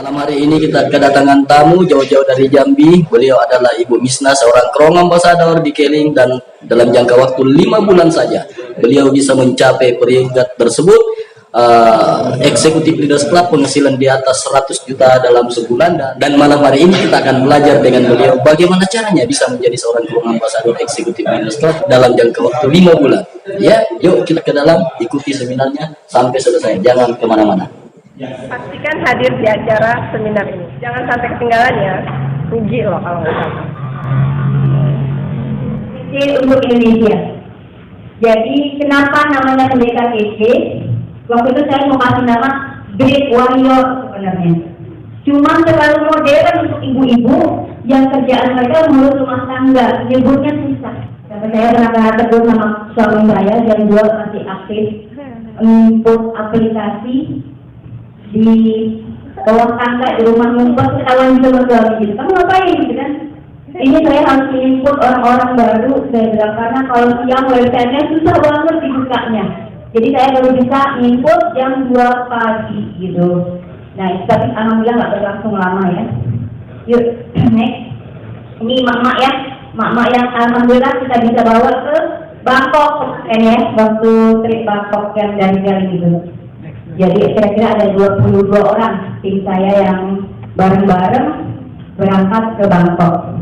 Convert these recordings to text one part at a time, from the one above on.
Malam hari ini kita kedatangan tamu jauh-jauh dari Jambi. Beliau adalah Ibu Misna, seorang Krong Ambassador di Keling, dan dalam jangka waktu 5 bulan saja beliau bisa mencapai peringkat tersebut. Eksekutif Leaders Club penghasilan di atas 100 juta dalam sebulan, dan malam hari ini kita akan belajar dengan beliau bagaimana caranya bisa menjadi seorang Krong Ambassador Eksekutif Leaders Club dalam jangka waktu 5 bulan. Ya, yuk kita ke dalam, ikuti seminarnya sampai selesai, jangan kemana-mana. Pastikan hadir di acara seminar ini. Jangan sampai ketinggalan ya. Rugi loh kalau nggak sama. Kecil untuk Indonesia. Jadi kenapa namanya Pendeta kecil? Waktu itu saya mau kasih nama Great Warrior sebenarnya. Cuma terlalu modern untuk ibu-ibu yang kerjaan mereka mengurus rumah tangga, nyebutnya susah. Sampai saya pernah tegur sama suami saya yang dua masih aktif input aplikasi di bawah tangga di rumah ngumpet, ketahuan juga suami gitu. Kamu ngapain gitu kan? Ini saya harus input orang-orang baru, saya bilang, karena kalau siang websitenya susah banget dibukanya. Jadi saya baru bisa input jam 2 pagi gitu. Nah, tapi alhamdulillah nggak berlangsung lama ya. Yuk, next. Ini mak-mak ya, mak-mak yang alhamdulillah kita bisa bawa ke Bangkok kan ya, waktu trip Bangkok yang dari gitu. Jadi kira-kira ada 22 orang tim saya yang bareng-bareng berangkat ke Bangkok.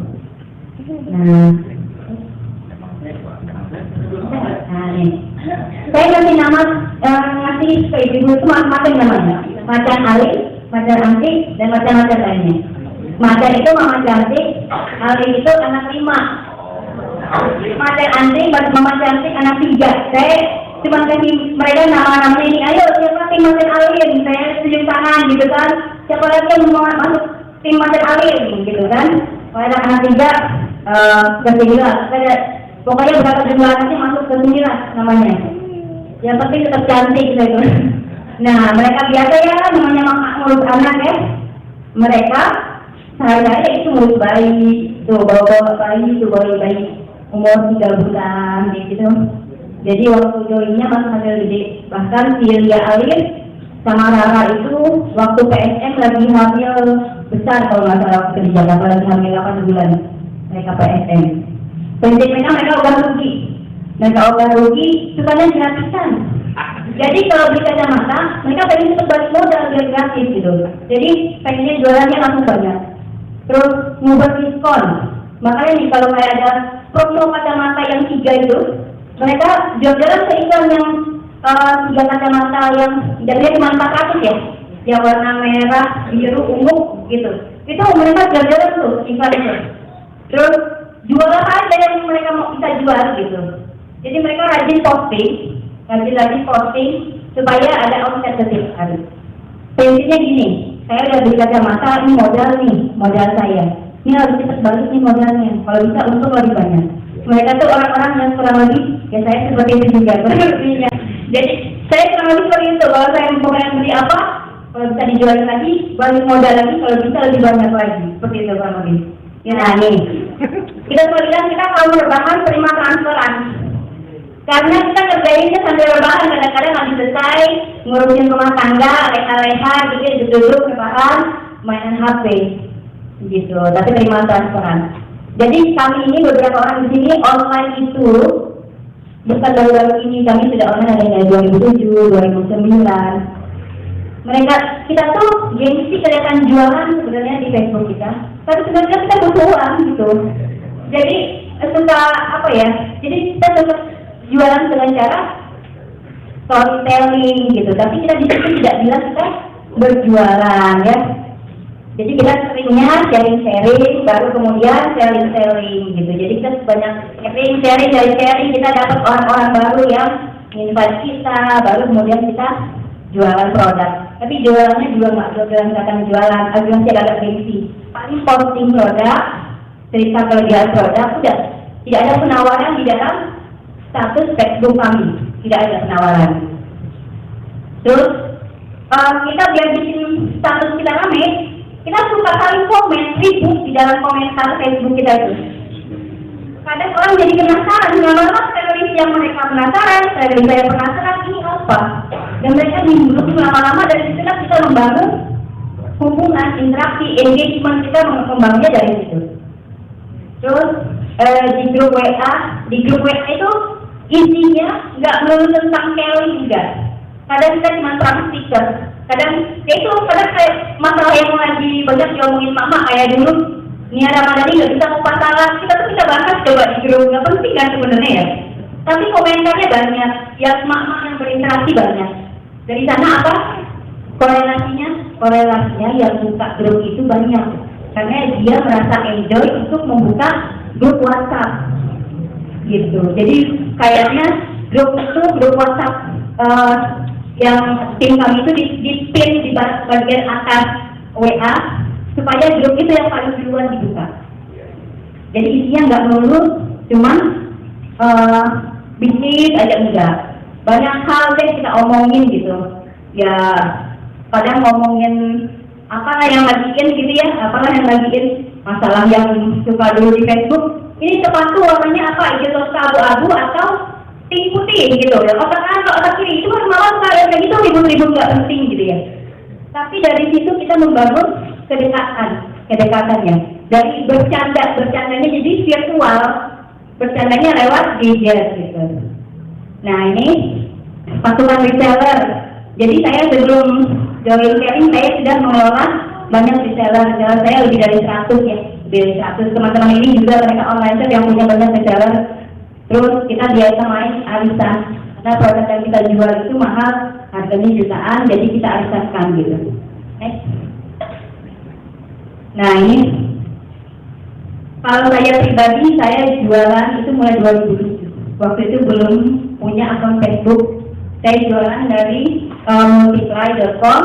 Nah nih, saya kasih nama, ngasih ke ibu itu macam-macam namanya. Macan Ali, macan antik, dan macam-macam lainnya. Macan itu mama cantik, Ali itu anak 5. Macan antik, mama cantik anak 3. Saya cuma kasih mereka nama-nama ini, ayo siapa tim macan alien, saya tunjuk tangan gitu kan, siapa lagi yang mau masuk tim macan alien gitu kan. Kalau anak 3 ke 9, pokoknya berapa jumlah anaknya masuk ke 9 namanya, yang penting tetap cantik gitu. Nah mereka biasa ya namanya mak ngurus anak ya, mereka sehari-hari itu ngurus bayi, tuh bawa bayi, tuh bayi umur 3 bulan gitu. Jadi waktu joinnya masih gede, bahkan Silvia Alif sama Rara itu waktu PSM lagi hamil besar kalau nggak salah waktu di Jakarta, lagi hamil 8 bulan mereka PSM. Prinsip mereka udah rugi, sukanya gratisan. Jadi kalau beli kacamata, mereka pengen cepet balik modal biar gratis gitu. Jadi pengennya jualannya langsung banyak. Terus ngubah diskon. Makanya nih kalau kayak ada promo kacamata yang 3 itu, mereka jual-jualan seiklan yang 3 kacamata yang jadinya cuma 400 ya, yang warna merah, biru, ungu gitu. Itu mereka jual-jualan tuh iklan itu. Terus jual apa aja yang mereka mau bisa jual gitu. Jadi mereka rajin posting supaya ada omset setiap hari. Prinsipnya gini, saya udah beli kacamata, ini modal saya. Ini harus cepat balik nih modalnya. Kalau bisa untung lebih banyak. Mereka tuh orang-orang yang kurang lebih, ya saya seperti itu juga sepertinya. Jadi saya kurang lebih seperti itu. Kalau saya mau beli apa, kalau bisa dijual lagi, balik modal lagi, kalau bisa lebih banyak lagi. Seperti itu kurang lebih. Ya nah nih, kita bilang kita kalau rebahan terima transferan. Karena kita kerjainnya sampai rebahan, kadang-kadang habis selesai ngurusin rumah tangga, leha-leha gitu, duduk rebahan, mainan HP gitu. Tapi terima transferan. Jadi kami ini beberapa orang di sini online itu bukan baru-baru ini, kami sudah online dari 2007, 2009. Kita tuh gengsi kelihatan jualan sebenarnya di Facebook kita, tapi sebenarnya kita butuh uang gitu. Jadi suka apa ya? Jadi kita suka jualan dengan cara storytelling gitu, tapi kita di sini tidak bilang kita berjualan ya. Jadi kita seringnya sharing-sharing, baru kemudian selling gitu. Jadi kita banyak sharing, kita dapat orang-orang baru yang invite kita, baru kemudian kita jualan produk. Tapi jualannya juga nggak jualan, agak agak gengsi. Paling posting produk, cerita kelebihan produk, udah. Tidak ada penawaran di dalam status Facebook kami, tidak ada penawaran. Terus kita biar bikin status kita rame, kita suka kali komen ribut di dalam komentar Facebook kita itu. Kadang orang jadi penasaran, lama-lama service yang mereka penasaran, service saya penasaran ini apa, dan mereka nimbrung lama-lama dari situlah kita membangun hubungan, interaksi, engagement kita mengembangnya dari situ. Terus di grup WA itu isinya nggak melulu tentang Kelly juga. Kadang kita cuma trust sticker. Kadang kayak masalah yang lagi banyak diomongin mama kayak dulu Nia Ramadhani nggak bisa kupas salah, kita tuh bisa bahas coba di grup, nggak penting kan sebenarnya ya. Tapi komentarnya banyak, yang mama yang berinteraksi banyak. Dari sana apa? Korelasinya yang buka grup itu banyak, karena dia merasa enjoy untuk membuka grup WhatsApp, gitu. Jadi kayaknya grup WhatsApp yang tim kami itu di-pin di bagian atas WA supaya grup itu yang paling duluan dibuka. Jadi isinya nggak melulu cuman bisnis aja, enggak. Banyak hal yang kita omongin gitu. Ya kadang ngomongin apalah yang lagiin gitu ya, apalah yang lagiin masalah yang suka dulu di Facebook. Ini sepatu warnanya apa? Hijau abu-abu atau pink putih gitu ya. Otak kanan atau otak kiri itu kan malah kayak gitu ribut-ribut nggak penting gitu ya. Tapi dari situ kita membangun kedekatannya. Dari bercandanya jadi virtual, bercandanya lewat gadget gitu. Nah ini pasukan reseller. Jadi saya sebelum join sharing saya sudah mengelola banyak reseller saya lebih dari 100 ya. Dari 100 teman-teman ini juga mereka online shop yang punya banyak reseller. Terus kita biasa main arisan. Karena produk yang kita jual itu mahal, harganya jutaan, jadi kita arisankan gitu. Nah ini kalau saya pribadi, saya jualan itu mulai 2007. Waktu itu belum punya akun Facebook. Saya jualan dari multiply.com.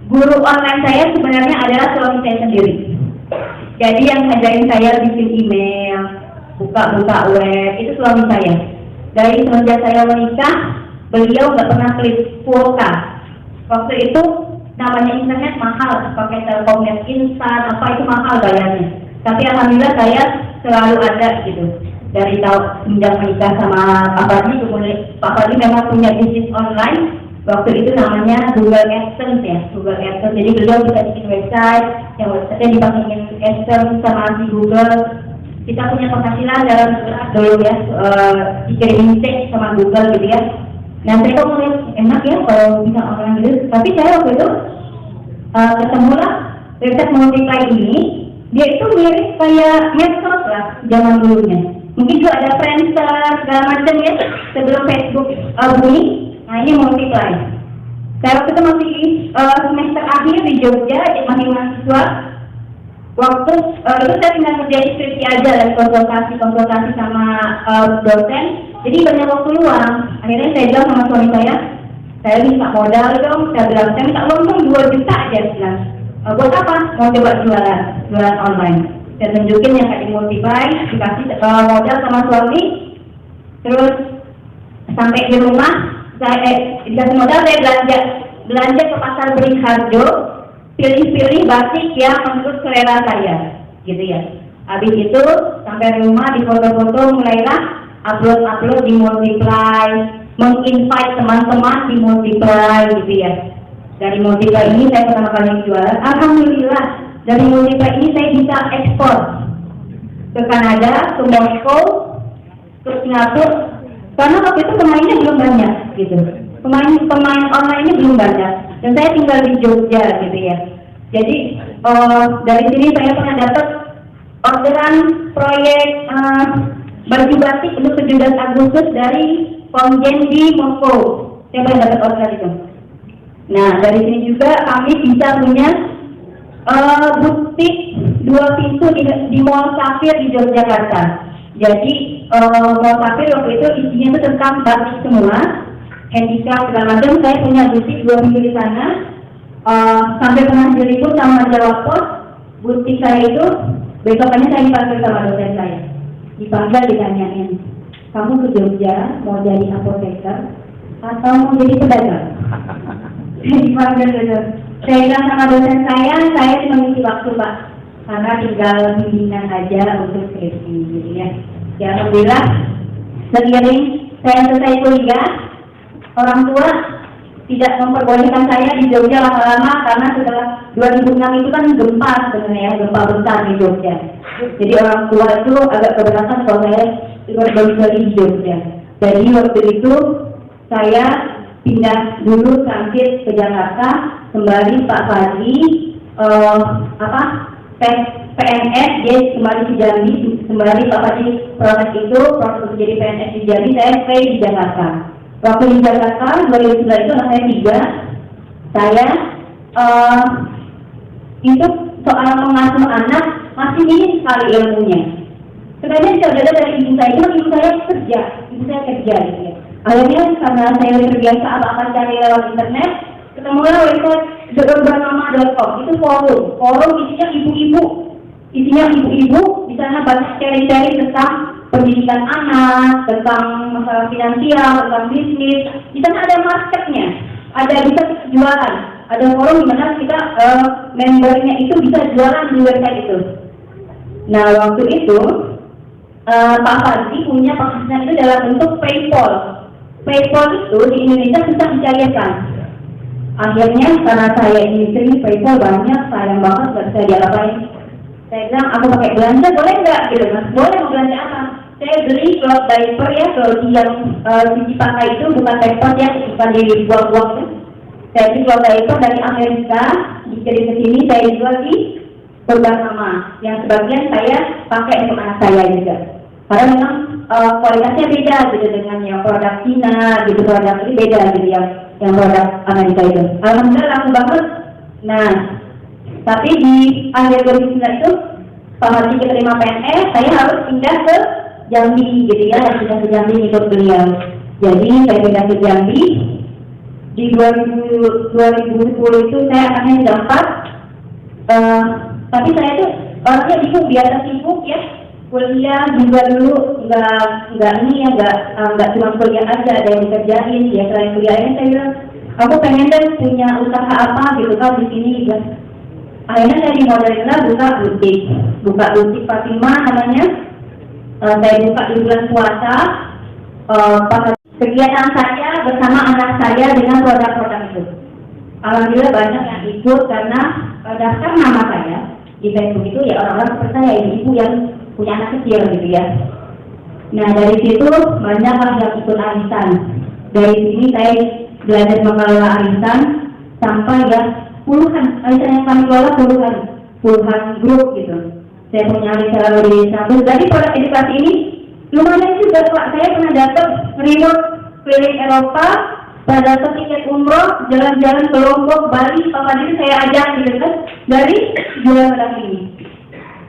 Guru online saya sebenarnya adalah suami saya sendiri. Jadi yang ngajarin saya bikin email, buka web, itu suami saya. Dari semenjak saya menikah, beliau nggak pernah klik kuota. Waktu itu namanya internet mahal, pakai Telkomnet instan, apa itu mahal bayarnya. Tapi alhamdulillah saya selalu ada gitu. Dari tahun semenjak menikah sama Pak Fadli, kemudian Pak Fadli memang punya bisnis online. Waktu itu namanya Google AdSense ya, Google AdSense. Jadi beliau bisa bikin website, yang website-nya dipakein AdSense sama di Google. Kita punya penghasilan dalam surat dulu ya, dikirimin cek sama Google gitu ya. Nah saya kok ngeliat enak ya kalau bisa online gitu. Tapi saya waktu itu ketemulah website multiply ini. Dia itu mirip kayak medsos lah zaman dulunya. Mungkin juga ada Friendster segala macam ya sebelum Facebook bunyi. Nah ini multiply. Saya waktu itu masih semester akhir di Jogja, masih mahasiswa. Waktu itu saya tinggal kerjain skripsi aja dan konsultasi sama dosen. Jadi banyak waktu luang. Akhirnya saya bilang sama suami saya minta modal dong. Saya bilang saya minta uang 2 juta aja bilang. Buat apa? Mau coba jualan online. Saya tunjukin yang kayak di multiply, dikasih modal sama suami. Terus sampai di rumah, dikasih modal, saya belanja ke pasar Beringharjo, pilih-pilih batik yang menurut selera saya, gitu ya. Habis itu sampai di rumah di foto-foto mulailah upload di multiply, menginvite teman-teman di multiply, gitu ya. Dari multiply ini saya pertama kali jualan. Alhamdulillah dari multiply ini saya bisa ekspor ke Kanada, ke Moskow, ke Singapura. Karena waktu itu pemainnya belum banyak, gitu. Pemain online ini belum banyak. Dan saya tinggal di Jogja, gitu ya. Jadi dari sini saya pernah dapat orderan proyek baju batik untuk 17 Agustus dari Komjen di Moskow. Saya pernah dapat orderan itu. Nah, dari sini juga kami bisa punya butik 2 pintu di Mall Safir di Yogyakarta. Jadi Mall Safir waktu itu isinya itu tentang batik semua, handicraft segala macam. Saya punya butik 2 pintu di sana. Sampai pernah diliput sama Jawa Pos. Butik saya itu besokannya saya dipanggil sama dosen saya. Dipanggil ditanyain, kamu ke Jogja mau jadi apoteker atau mau jadi pedagang? Dipanggil gitu. Saya bilang sama dosen saya cuma ngisi waktu Pak, karena tinggal bimbingan aja untuk skripsi gitu ya. Ya alhamdulillah seiring saya selesai kuliah, orang tua tidak memperbolehkan saya di Jogja lama-lama karena setelah 2006 itu kan gempa sebenarnya ya, gempa besar di Jogja. Jadi orang tua itu agak keberatan kalau saya ikut lagi di Jogja. Jadi waktu itu saya pindah dulu transit ke Jakarta, kembali Pak Fadli PNS, dia kembali ke Jambi, kembali Pak Fadli proses proses menjadi PNS di Jambi, saya stay di Jakarta. Waktu di Jakarta 2009 itu anak saya 3, saya itu soal mengasuh anak masih minim sekali ilmunya. Sebenarnya saya belajar dari ibu saya kerja gitu ya. Akhirnya karena saya terbiasa apa-apa cari lewat internet, ketemulah website bernama.com. Itu forum isinya ibu-ibu, di sana banyak sharing-sharing tentang pendidikan anak, tentang masalah finansial, tentang bisnis. Di sana ada marketnya, ada bisa jualan, ada forum di mana kita membernya itu bisa jualan di website itu. Nah waktu itu Pak Fadli punya penghasilan itu dalam bentuk PayPal. PayPal itu di Indonesia susah dicairkan. Akhirnya karena saya ini sering PayPal banyak, sayang banget nggak bisa diapa-apain. Saya bilang aku pakai belanja boleh nggak? Gitu mas, boleh mau belanja apa? Saya beli cloth diaper ya, kalau yang cuci pakai itu bukan diaper ya, bukan dibuang-buang ya. Saya beli cloth diaper dari Amerika, dikirim ke sini, saya jual di beberapa yang sebagian saya pakai untuk anak saya juga. Karena memang kualitasnya beda gitu dengan yang produk Cina, gitu produk ini beda gitu yang produk Amerika itu. Alhamdulillah laku banget. Nah, tapi di akhir 2009 itu Pak Fadli keterima PNS, saya harus pindah ke Jambi gitu ya, harus pindah ke Jambi ikut beliau. Jadi saya pindah ke Jambi di 2010 itu saya akhirnya dapat tapi saya tuh orangnya biasa sibuk ya, kuliah juga dulu nggak cuma kuliah aja, ada yang dikerjain ya. Selain kuliahnya saya bilang aku pengen deh punya usaha apa gitu kan di sini gitu. Akhirnya saya dimodalin buka butik Fatima namanya. Saya buka di bulan puasa. Kegiatan saya bersama anak saya dengan produk-produk itu. Alhamdulillah banyak yang ikut karena daftar nama saya di Facebook itu ya orang-orang seperti saya, ibu yang punya anak kecil gitu ya. Nah dari situ banyak yang ikut arisan. Dari sini saya belajar mengelola arisan sampai ya puluhan arisan yang kami kelola puluhan grup gitu. Saya punya arisan di Istanbul. Jadi produk edukasi ini lumayan juga Pak. Saya pernah dapat reward keliling Eropa, pada tiket umroh, jalan-jalan ke Lombok, Bali, Pak Fadli saya ajak gitu kan dari jualan produk ini.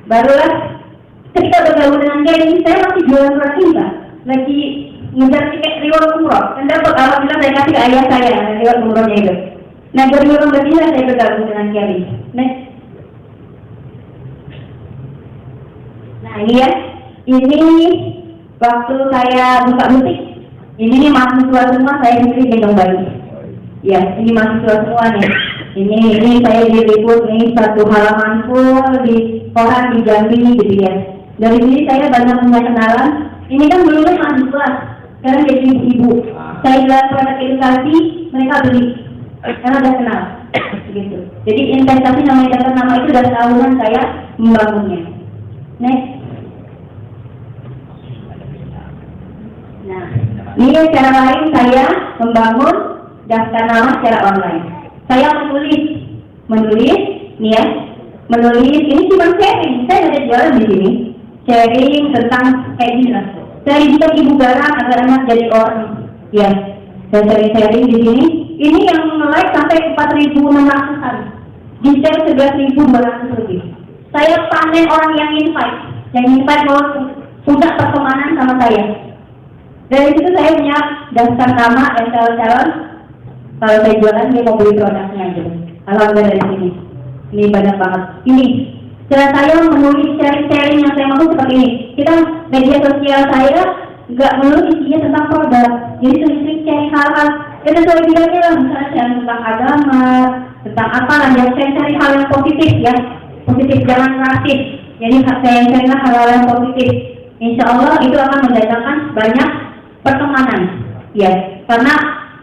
Barulah ketika bergabung dengan dia ini saya masih jualan produk ini Pak. Lagi ngejar tiket reward umroh. Dan dapat alhamdulillah saya kasih ke ayah saya reward umrohnya itu. Nah 2018 ini saya bergabung dengan Kelly. Nah ini ya, ini waktu saya buka butik. Ini nih mahasiswa semua, saya sendiri gendong bayi. Ya, ini mahasiswa semua nih. Ini saya diliput nih satu halaman full di koran di Jambi gitu ya. Dari sini saya banyak punya kenalan. Ini kan dulu mahasiswa, sekarang jadi ibu. Saya jual produk edukasi, mereka beli karena udah kenal. Gitu. Jadi investasi namanya daftar nama itu udah tahunan saya membangunnya. Next. Nah. Ini cara lain saya membangun daftar nama secara online. Saya menulis, nih ya, ini cuma sharing. Saya ada jualan di sini, sharing tentang kayak gini lah. Saya digital ibu garang agar anak jadi orang. Ya, saya sharing di sini. Ini yang like sampai 4.600-an, di share 11.200 lebih. Saya panen orang yang invite mau punya pertemanan sama saya. Dari situ saya punya daftar nama dan calon-calon. Kalau saya jualan dia mau beli produknya aja. Alhamdulillah dari sini. Ini banyak banget. Ini cara saya menulis sharing-sharing yang saya mau seperti ini. Kita media sosial saya nggak melulu isinya tentang produk. Jadi sering-sering sharing hal-hal. Itu saya bilangnya lah, misalnya sharing tentang agama, tentang apa lah. Yang saya cari hal yang positif ya. Positif jangan rasis. Jadi saya cari hal-hal yang positif. Insya Allah itu akan mendatangkan banyak pertemanan, ya, karena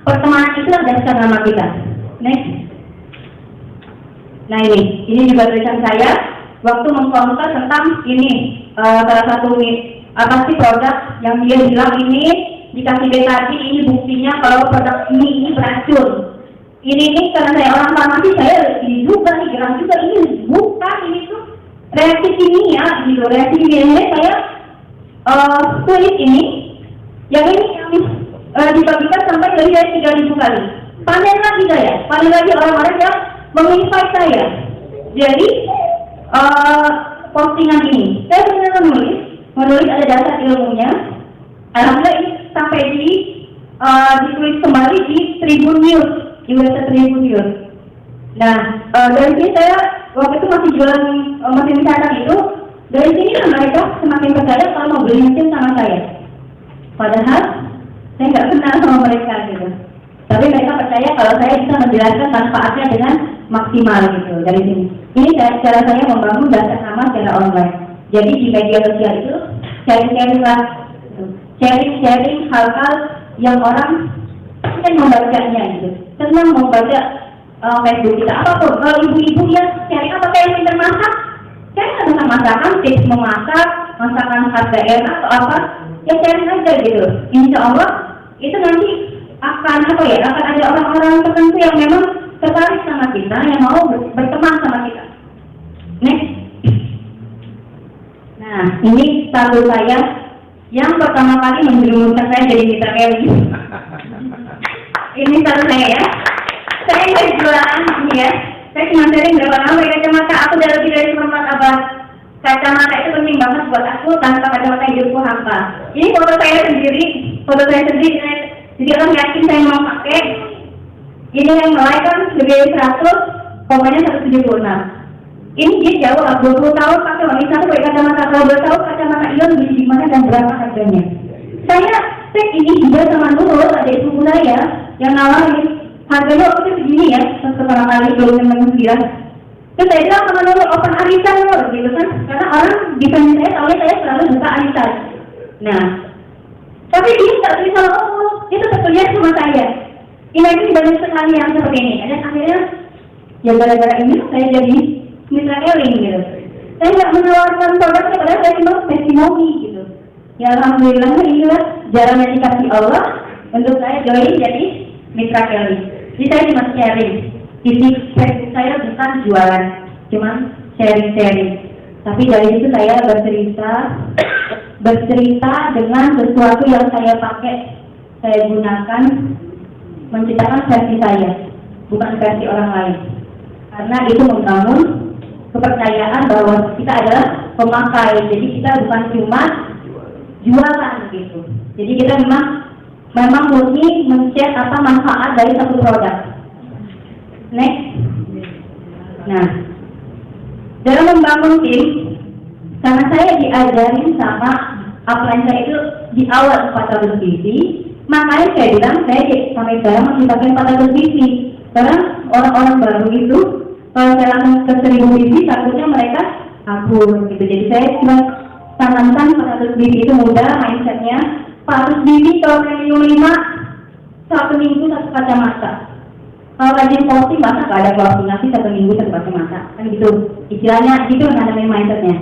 pertemanan itu dasar nama kita. Next. Nah ini juga tulisan saya waktu mengkonsul tentang ini salah satu apa sih produk yang dia bilang ini dikasih tadi, ini buktinya kalau produk ini beracun. Ini karena saya orang farmasi, saya ini juga nih gerak juga ini bukan, ini tuh reaksi kimia gitu. Reaksi kimia saya tulis ini yang dibagikan sampai lebih dari 3.000 kali. Panen lagi orang-orang yang menginvite saya. Jadi postingan ini saya benar menulis ada dasar ilmunya. Alhamdulillah ini sampai ditulis kembali di Tribun News, di website Tribun News. Nah dari sini saya waktu itu masih jualan mesin catat itu. Dari sini mereka semakin percaya kalau mau beli mesin sama saya. Padahal saya nggak kenal sama mereka gitu. Tapi mereka percaya kalau saya bisa menjelaskan manfaatnya dengan maksimal gitu dari sini. Ini cara saya membangun dasar nama secara online. Jadi di media sosial itu sharing hal-hal yang orang ingin membacanya gitu. Senang membaca Facebook kita apapun. Kalau ibu-ibu ya sharing apa kayak yang pintar masak, saya nggak tentang masakan, tips memasak, masakan khas daerah atau apa, ya sharing aja gitu. Insya Allah itu nanti akan ada orang-orang tertentu yang memang tertarik sama kita, yang mau berteman sama kita. Next. Nah, ini status saya yang pertama kali menjerumuskan saya jadi mitra Kelly. Ini status saya ya. Saya nggak jualan ini ya. Saya cuma sharing berapa lama pakai kacamata. Aku udah lebih dari 4 abad. Kacamata itu penting banget buat aku. Tanpa kacamata hidupku hampa. Ini foto saya sendiri. Jadi orang yakin saya mau pakai. Ini yang mulai kan lebih 100, komennya 176. Ini dia jawab 20 tahun pakai wanita pakai kacamata. Kalau 20 tahun kacamata Ion beli di mana dan berapa harganya? Saya cek ini juga sama Nurul, ada ibu saya yang nawarin. Harganya waktu itu segini ya, pertama kali belum mengira. Terus saya bilang sama Nurul, open arisan Nur, gitu kan? Karena orang defense saya tahunya saya selalu buka arisan. Nah, tapi dia nggak tulis sama itu sebetulnya sama saya. Ini banyak sekali yang seperti ini. Dan akhirnya, ya gara-gara ini saya jadi mitra Kelly gitu. Saya nggak menawarkan produknya, padahal saya cuma testimoni gitu. Ya alhamdulillah inilah jalan yang dikasih Allah untuk saya join jadi mitra Kelly. Jadi saya cuma sharing. Di Facebook saya bukan jualan, cuma sharing. Tapi dari itu saya bercerita dengan sesuatu yang saya pakai, saya gunakan menciptakan versi saya, bukan versi orang lain. Karena itu membangun kepercayaan bahwa kita adalah pemakai. Jadi kita bukan cuma jualan gitu. Jadi kita memang murni men-share apa manfaat dari satu produk. Next. Nah, dalam membangun tim, karena saya diajarin sama upline saya itu di awal 400 biji, makanya saya bilang saya sampai sekarang masih pakai 400 biji. Karena orang-orang baru itu kalau saya langsung ke 1000 biji, takutnya mereka kabur gitu. Jadi saya cuma sarankan 400 biji itu mudah mindsetnya. 400 biji kalau premium 5 1 minggu 1 kacamata. Kalau rajin posting masa nggak ada koordinasi 1 minggu 1 kacamata kan gitu istilahnya, gitu namanya mindsetnya.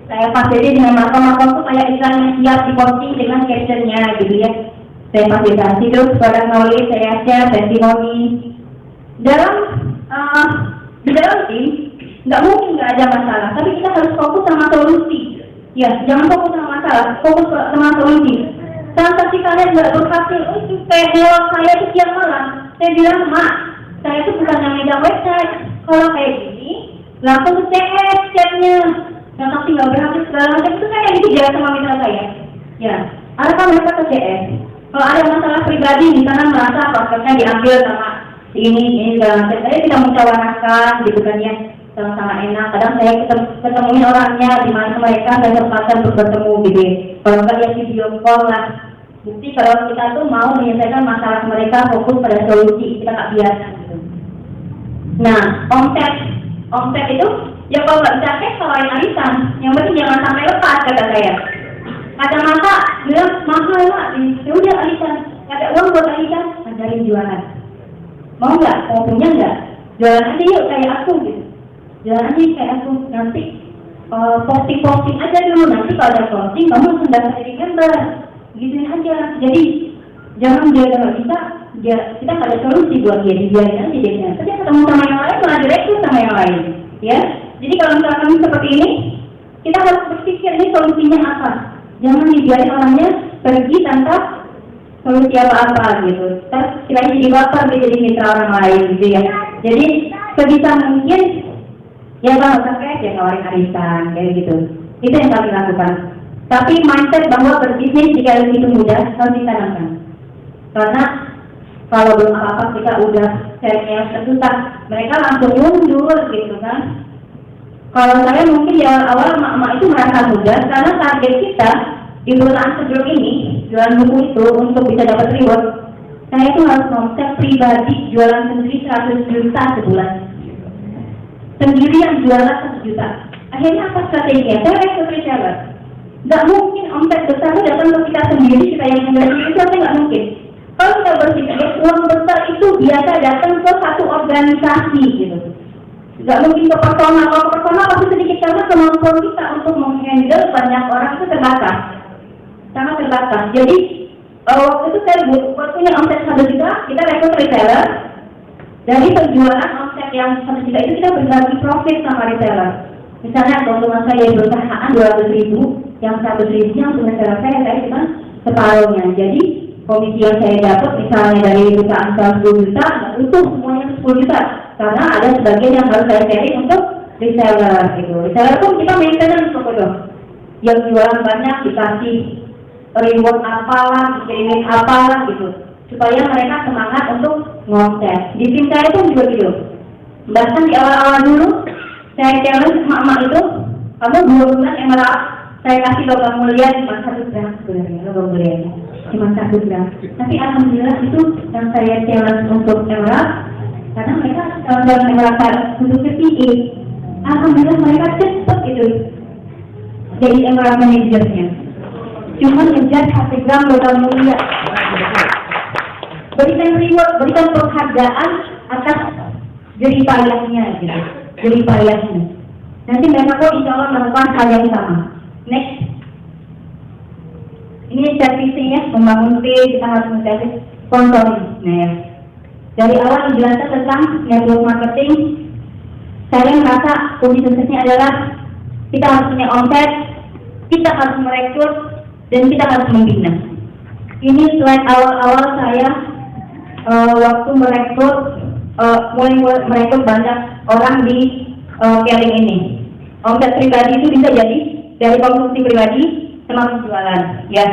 Saya fasilitasi dengan makom-makom tuh kayak istilahnya siap diposting dengan captionnya gitu ya. Saya fasilitasi terus produk knowledge, saya share testimoni. Di dalam tim nggak mungkin nggak ada masalah, tapi kita harus fokus sama solusi. Ya, jangan fokus sama masalah, fokus sama solusi. Transaksi kalian nggak berhasil, itu kayak ngelok saya itu siang malam. Saya bilang, Mak, saya itu bukan yang megang website. Kalau kayak gini, langsung ke CS chatnya. Transaksi nggak berhasil segala macam itu saya dikejar sama mitra saya. Ya, ada mereka ke CS. Kalau ada masalah pribadi di sana merasa prosesnya diambil sama ini segala macam. Saya tidak mencawarkan gitu kan ya, sama-sama enak. Kadang saya ketemuin orangnya di mana mereka, saya sempatkan untuk bertemu gitu. Kalau nggak ya video call lah. Bukti kalau kita tuh mau menyelesaikan masalah mereka, fokus pada solusi, kita nggak biasa gitu. Nah, omset itu ya kalau nggak bisa cek selain arisan, yang penting jangan sampai lepas kata saya. Kacamata bilang mahal lah, ya udah arisan. ada uang buat Alisa, ajarin jualan. Mau nggak? Mau punya nggak? Jualan aja yuk kayak aku gitu. Jualan aja kayak aku, nanti posting aja dulu, nanti kalau ada posting kamu langsung dapat jadi member. Gituin aja. Jadi jangan dia kalau kita nggak ada solusi buat dia, dibiarin aja dia. Tapi ketemu sama yang lain malah direkrut sama yang lain, ya. Jadi kalau misalkan seperti ini, kita harus berpikir ini solusinya apa. Jangan dibiarin orangnya pergi tanpa solusi apa-apa gitu. Terus kita jadi baper, dia jadi mitra orang lain gitu ya. Jadi sebisa mungkin ya kalau sampai aja nawarin arisan kayak gitu. Itu yang kami lakukan. Tapi mindset bahwa berbisnis jika itu mudah harus ditanamkan. Karena kalau belum apa-apa kita udah carinya susah, mereka langsung mundur gitu kan. Kalau saya mungkin di awal-awal emak-emak itu merasa mudah karena target kita di perusahaan sebelum ini jualan buku itu untuk bisa dapat reward, saya itu harus omset pribadi jualan sendiri 100 juta sebulan. Sendiri yang jualan 1 juta. Akhirnya apa strateginya? Saya rekrut reseller. Nggak mungkin omset besar itu datang ke kita sendiri, kita yang menggaji itu nggak mungkin. Kalau kita berpikir uang besar itu biasa datang ke satu organisasi gitu. Nggak mungkin ke personal. Kalau ke personal pasti sedikit karena kemampuan kita untuk menghandle banyak orang itu terbatas, sangat terbatas. Jadi waktu itu saya buat punya omset 1 juta, kita rekrut reseller. Dari penjualan omset yang 1 juta itu kita berbagi profit sama reseller. Misalnya keuntungan saya di perusahaan 200.000, yang 100.000 yang untuk reseller saya cuma separuhnya. Jadi komisi yang saya dapat misalnya dari perusahaan 10 juta, itu semuanya 10 juta. Karena ada sebagian yang harus saya cari untuk reseller gitu. Reseller pun kita maintenance pokoknya. Yang jualan banyak dikasih reward apalah, dikirimin apalah gitu. Supaya mereka semangat untuk ngomset. Di tim saya pun juga gitu. Bahkan di awal-awal dulu, saya challenge emak-emak itu, kamu 2 bulan emerald, saya kasih logam mulia cuma 1 gram sebenarnya, logam mulianya. Cuma 1 gram. Tapi alhamdulillah itu yang saya challenge untuk emerald, karena mereka dalam emerald untuk PPE. Alhamdulillah mereka cepat gitu jadi emerald manajernya. Cuma ngejar 1 gram logam mulia. Berikan reward, berikan penghargaan atas jerih payahnya gitu. Jerih payahnya. Nanti mereka pun insya Allah melakukan hal yang sama. Next. Ini servisnya, membangun tim, kita harus menservis sponsoring. Nah ya. Dari awal dijelaskan tentang network marketing, saya merasa kunci suksesnya adalah kita harus punya omset, kita harus merekrut, dan kita harus membina. Ini slide awal-awal saya waktu merekrut, mulai merekrut banyak orang di Keling ini. Omset pribadi itu bisa jadi dari konsumsi pribadi sama penjualan. Ya,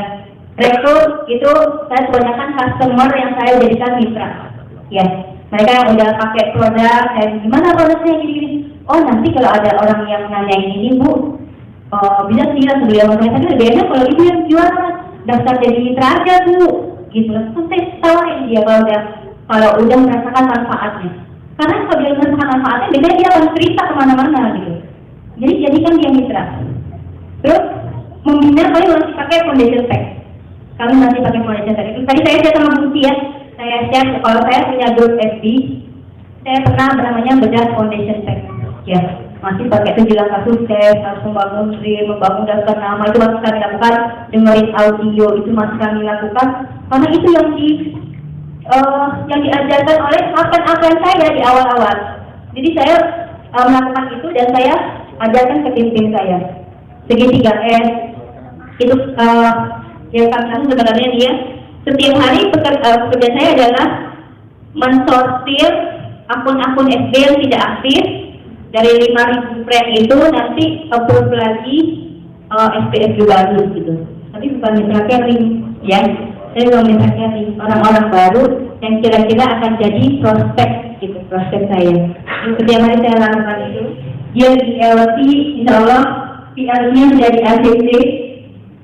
rekrut itu saya kebanyakan customer yang saya jadikan mitra. Ya, mereka yang udah pakai produk, saya gimana produknya gini-gini. Oh nanti kalau ada orang yang nanyain ini bu, bisa sih langsung beli sama saya. Tapi lebih enak kalau ibu yang jual, daftar jadi mitra aja bu. Gitu, nanti tawarin dia kalau udah merasakan manfaatnya. Karena kalau dia merasakan manfaatnya, biasanya dia akan cerita kemana-mana gitu. Jadi jadikan dia mitra. Terus membina kalian masih pakai foundation pack. Kalian masih pakai foundation pack. Tadi saya share sama Bukti ya. Saya share kalau saya punya grup FB, saya pernah namanya bedah foundation pack. Ya, masih pakai 7 langkah sukses, harus membangun dream, membangun daftar nama, itu masih kami lakukan. Dengerin audio itu masih kami lakukan. Karena itu yang diajarkan oleh akan saya di awal-awal. Jadi saya melakukan itu dan saya ajarkan ke tim-tim saya. Segitiga S itu yang kami lakukan sebenarnya dia setiap hari pekerja saya adalah mensortir akun-akun FB yang tidak aktif dari 5.000 friend itu nanti upload lagi FB baru gitu. Tapi bukan mitra caring ya. Saya belum mitra caring, orang-orang baru yang kira-kira akan jadi prospek gitu, prospek saya. Setiap hari saya lakukan itu. Dia di LT, insya Allah PR-nya menjadi ACC.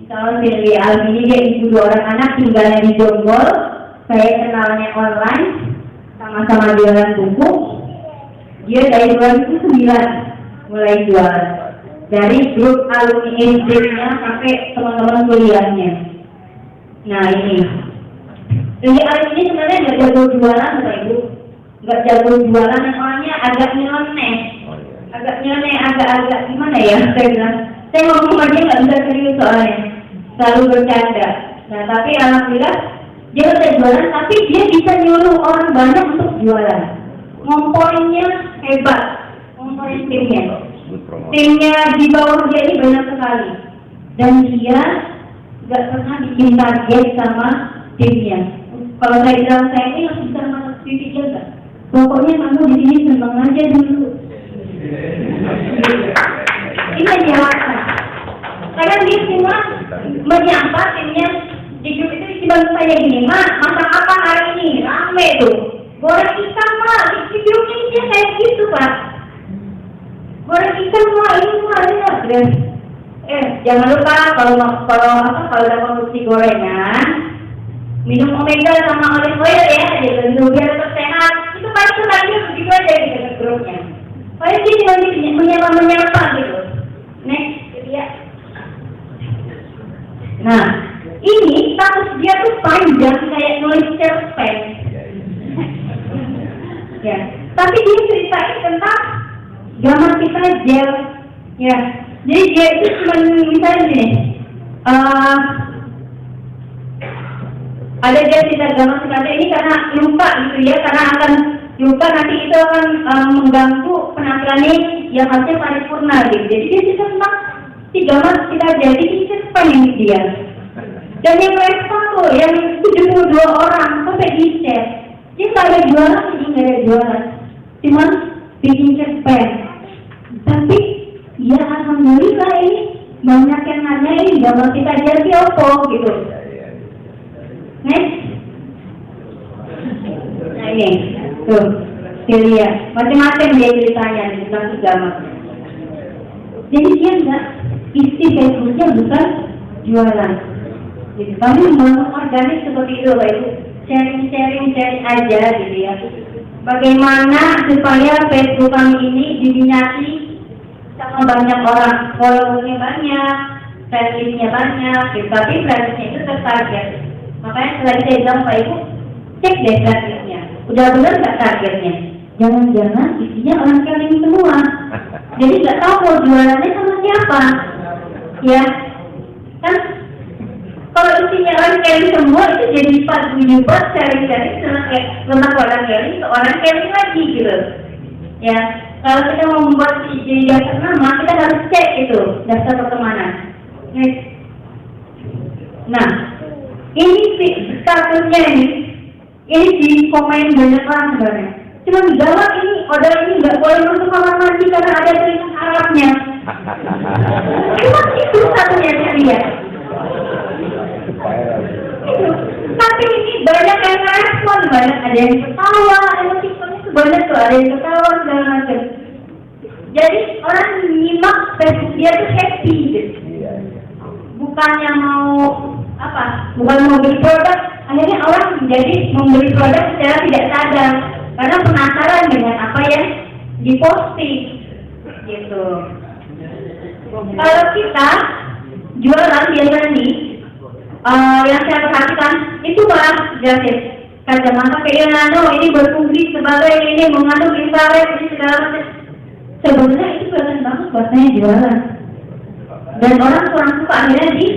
Insya Allah dari Alvini dia ibu 2 orang anak tinggalnya di Jonggol. Saya kenalnya online, sama-sama jualan buku. Dia dari 2009 mulai jualan. Dari grup alumni SD-nya sampai teman-teman kuliahnya. Nah ini Jadi Alif ini sebenarnya nggak jago jualan, Bapak Ibu. Nggak jago jualan, yang orangnya agak nyeleneh. Agak nyeleneh, agak gimana ya, saya bilang. Saya ngomong sama dia nggak bisa serius soalnya. Selalu bercanda. Nah, tapi alhamdulillah, dia bisa jualan, tapi dia bisa nyuruh orang banyak untuk jualan. Ngomporinnya hebat. Ngomporin timnya. Timnya di bawah dia ini banyak sekali. Dan dia nggak pernah bikin target sama timnya. Kalau saya bilang saya ini harus bisa masuk TV juga. Pokoknya kamu di sini senang aja dulu. Ini jawabnya. Karena dia cuma menyapa timnya di grup itu cuma saya gini, Mak, masak apa hari ini? Rame tuh. Goreng ikan, Mak. Di grup ini dia kayak gitu, Pak. Goreng ikan, Mak, ini Mak, ini. Jangan lupa kalau udah konsumsi gorengan, minum omega sama olive oil ya, jadi biar tetap sehat. Itu paling senangnya begitu aja gitu ke grupnya. Paling dia cuma menyapa gitu. Next, ya. Nah, ini status dia tuh panjang kayak nulis cerpen. Ya, tapi dia ceritain tentang gambar kita gel. Ya, jadi dia itu cuma misalnya gini. Ada dia cerita gambar kita ini karena lupa gitu ya, karena akan lupa nanti itu akan mengganggu penampilannya yang harusnya paripurna gitu. Jadi dia cerita tentang si gambar kita jadi cerpen ini dia. Dan yang respon tuh yang 72 orang sampai di chat. Dia nggak ada jualan, jadi nggak ada jualan, cuma bikin cerpen. Tapi ya alhamdulillah ini banyak yang nanya ini gambar kita jadi apa gitu. Next. Nah ini, tuh, lihat, macam-macam dia ceritanya tentang gambar. Jadi dia nggak, isi Facebooknya bukan jualan. Jadi kami membangun organik seperti itu, Pak Ibu. Sharing aja gitu ya. Bagaimana supaya Facebook kami ini diminati sama banyak orang, followernya banyak, friendlistnya banyak, gitu. Tapi friendlistnya itu tertarget. Makanya setelah saya bilang, Pak Ibu, cek deh targetnya. Udah benar nggak targetnya? Jangan-jangan isinya orang sharing semua. Jadi nggak tahu mau jualannya sama siapa. Ya, kan? Kalau isinya orang sharing semua itu jadi 4 buat sharing tentang orang sharing ke orang sharing lagi gitu. Ya, kalau kita mau membuat jadi daftar nama, kita harus cek itu daftar pertemanan. Nah, ini statusnya ini di komen banyak orang sebenarnya. Cuma di dalam ini order ini nggak boleh masuk kamar mandi karena ada tulisan Arabnya. Cuma itu satunya saya lihat. Tapi ini banyak yang respon, banyak ada yang ketawa, emotikonnya itu banyak tuh, ada yang ketawa segala macam. Jadi orang nyimak Facebook dia tuh happy gitu. Bukannya mau apa? Bukan mau beli produk, akhirnya orang jadi membeli produk secara tidak sadar karena penasaran dengan apa yang diposting gitu. Kalau kita jualan biasanya nih, yang saya perhatikan itu Pak jelasin kacamata kayak nano ini berfungsi sebagai ini mengandung infrared ini segala macam. Sebenarnya itu kelihatan banget buatnya jualan. Dan orang kurang suka akhirnya di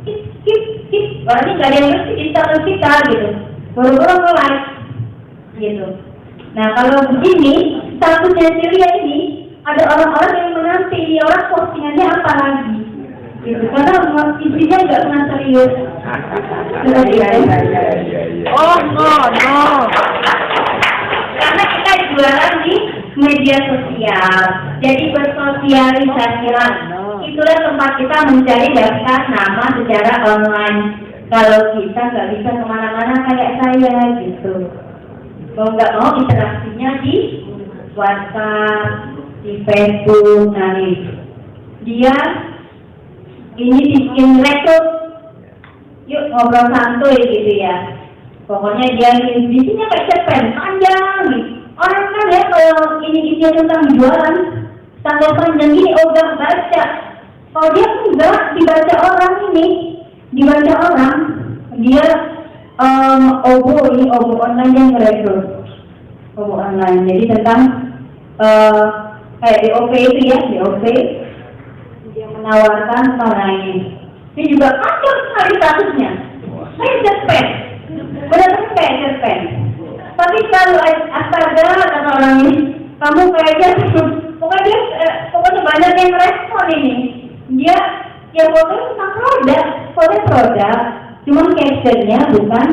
skip berarti nggak ada yang ngerti Instagram kita gitu. Baru-baru like gitu. Nah kalau begini statusnya Celia ini ada orang-orang yang menanti orang postingannya apa lagi. Gitu, karena isinya nggak pernah serius. Oh no. Karena kita jualan di media sosial, jadi bersosialisasilah. Itulah tempat kita mencari daftar nama secara online. Kalau kita nggak bisa kemana-mana kayak saya gitu, kalau nggak mau interaksinya di WhatsApp, di Facebook, nanti dia ini bikin rekrut, yuk ngobrol santuy gitu ya. Pokoknya dia isinya kayak cerpen panjang nih. Orang kan ya kalau ini isinya tentang jualan, tanggal panjang ini udah baca. Kalau dia enggak dibaca orang ini, dibaca orang, dia OBO online yang merekrut. OBO online. Jadi tentang kayak DOP itu ya, DOP dia menawarkan lain. Ini juga kacau sekali statusnya. Saya cerpen, benar-benar kayak cerpen. Tapi kalau astaga kata orang ini, kamu kayaknya pokoknya banyak yang respon ini. Dia foto tentang produk, cuman captionnya bukan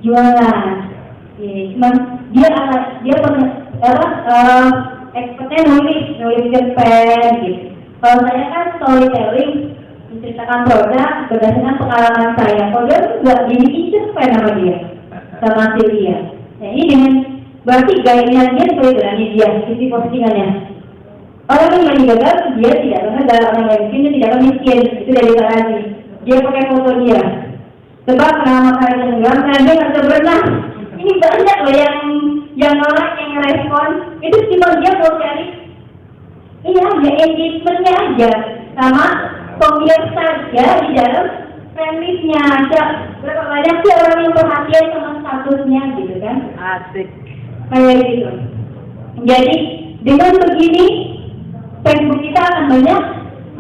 jualan. Cuman dia expertnya nulis cerpen gitu. Kalau saya kan storytelling, menceritakan produk berdasarkan pengalaman saya. Kalau dia nggak dibikin cerpen sama dia, sama Silvia. Nah ini dengan berarti gayanya dia seperti berani dia isi postingannya. Orang yang lagi gagal dia tidak karena dalam orang yang miskin dia tidak akan miskin, itu dari lagi. Dia pakai foto dia. Sebab nama saya tenggelam, karena dia nggak bisa berenang. Ini banyak loh yang orang yang respon itu cuma dia mau cari engagementnya aja sama pemirsa aja di dalam friendlistnya aja. Berapa banyak sih orang yang perhatian sama statusnya gitu kan? Asik. Kayak gitu. Jadi dengan begini Facebook kita akan banyak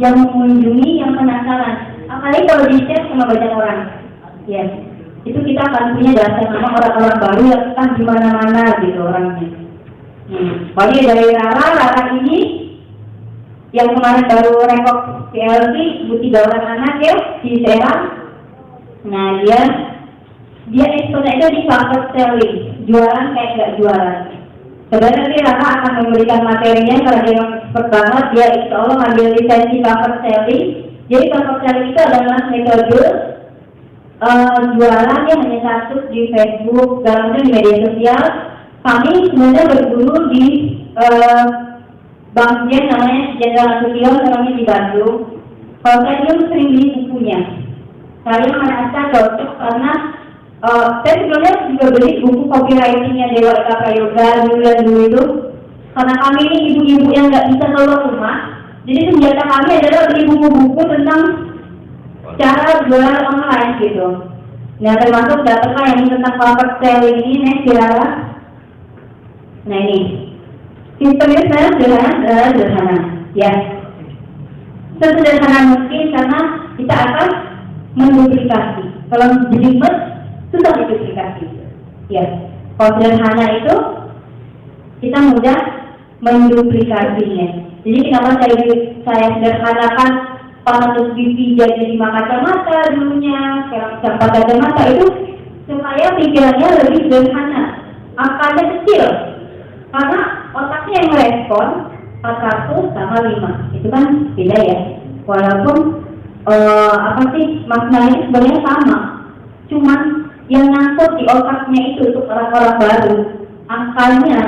yang mengunjungi, yang penasaran. Apalagi kalau di-share sama banyak orang. Ya, itu kita akan punya data nama orang-orang baru yang entah di mana-mana gitu orangnya. Jadi dari Rara ini yang kemarin baru rekod PLC, ibu 3 orang anak ya di Serang. Nah dia expertnya itu di cover selling, jualan kayak nggak jualan. Sebenarnya Rara akan memberikan materinya karena dia expert banget, dia insya Allah ngambil lisensi cover selling. Jadi cover selling itu adalah metode jualan yang hanya satu di Facebook, dalamnya di media sosial. Kami sebenarnya berguru di Bang Jen namanya Jenderal Nasution, orangnya di Bandung. Kalau saya belum sering beli bukunya. Saya merasa cocok karena saya sebelumnya juga beli buku copywritingnya Dewa Eka Prayoga dulu itu. Karena kami ini ibu-ibu yang nggak bisa keluar rumah, jadi senjata kami adalah beli buku-buku tentang cara jualan online gitu. Nah termasuk dapatlah yang tentang cover selling ini, Rara. Nah ini sistemnya saya sederhana, ya. Sesederhana mungkin karena kita akan menduplikasi. Kalau jelimet susah diduplikasi, ya. Kalau sederhana itu kita mudah menduplikasinya. Jadi kenapa saya sederhanakan panas TV jadi 5 kacamata dulunya, sekarang 4 kacamata itu supaya pikirannya lebih sederhana, angkanya kecil. Karena otaknya yang merespon 400 sama 5 itu kan beda ya. Walaupun maknanya sebenarnya sama, cuman yang nyangkut di otaknya itu untuk orang-orang baru angkanya,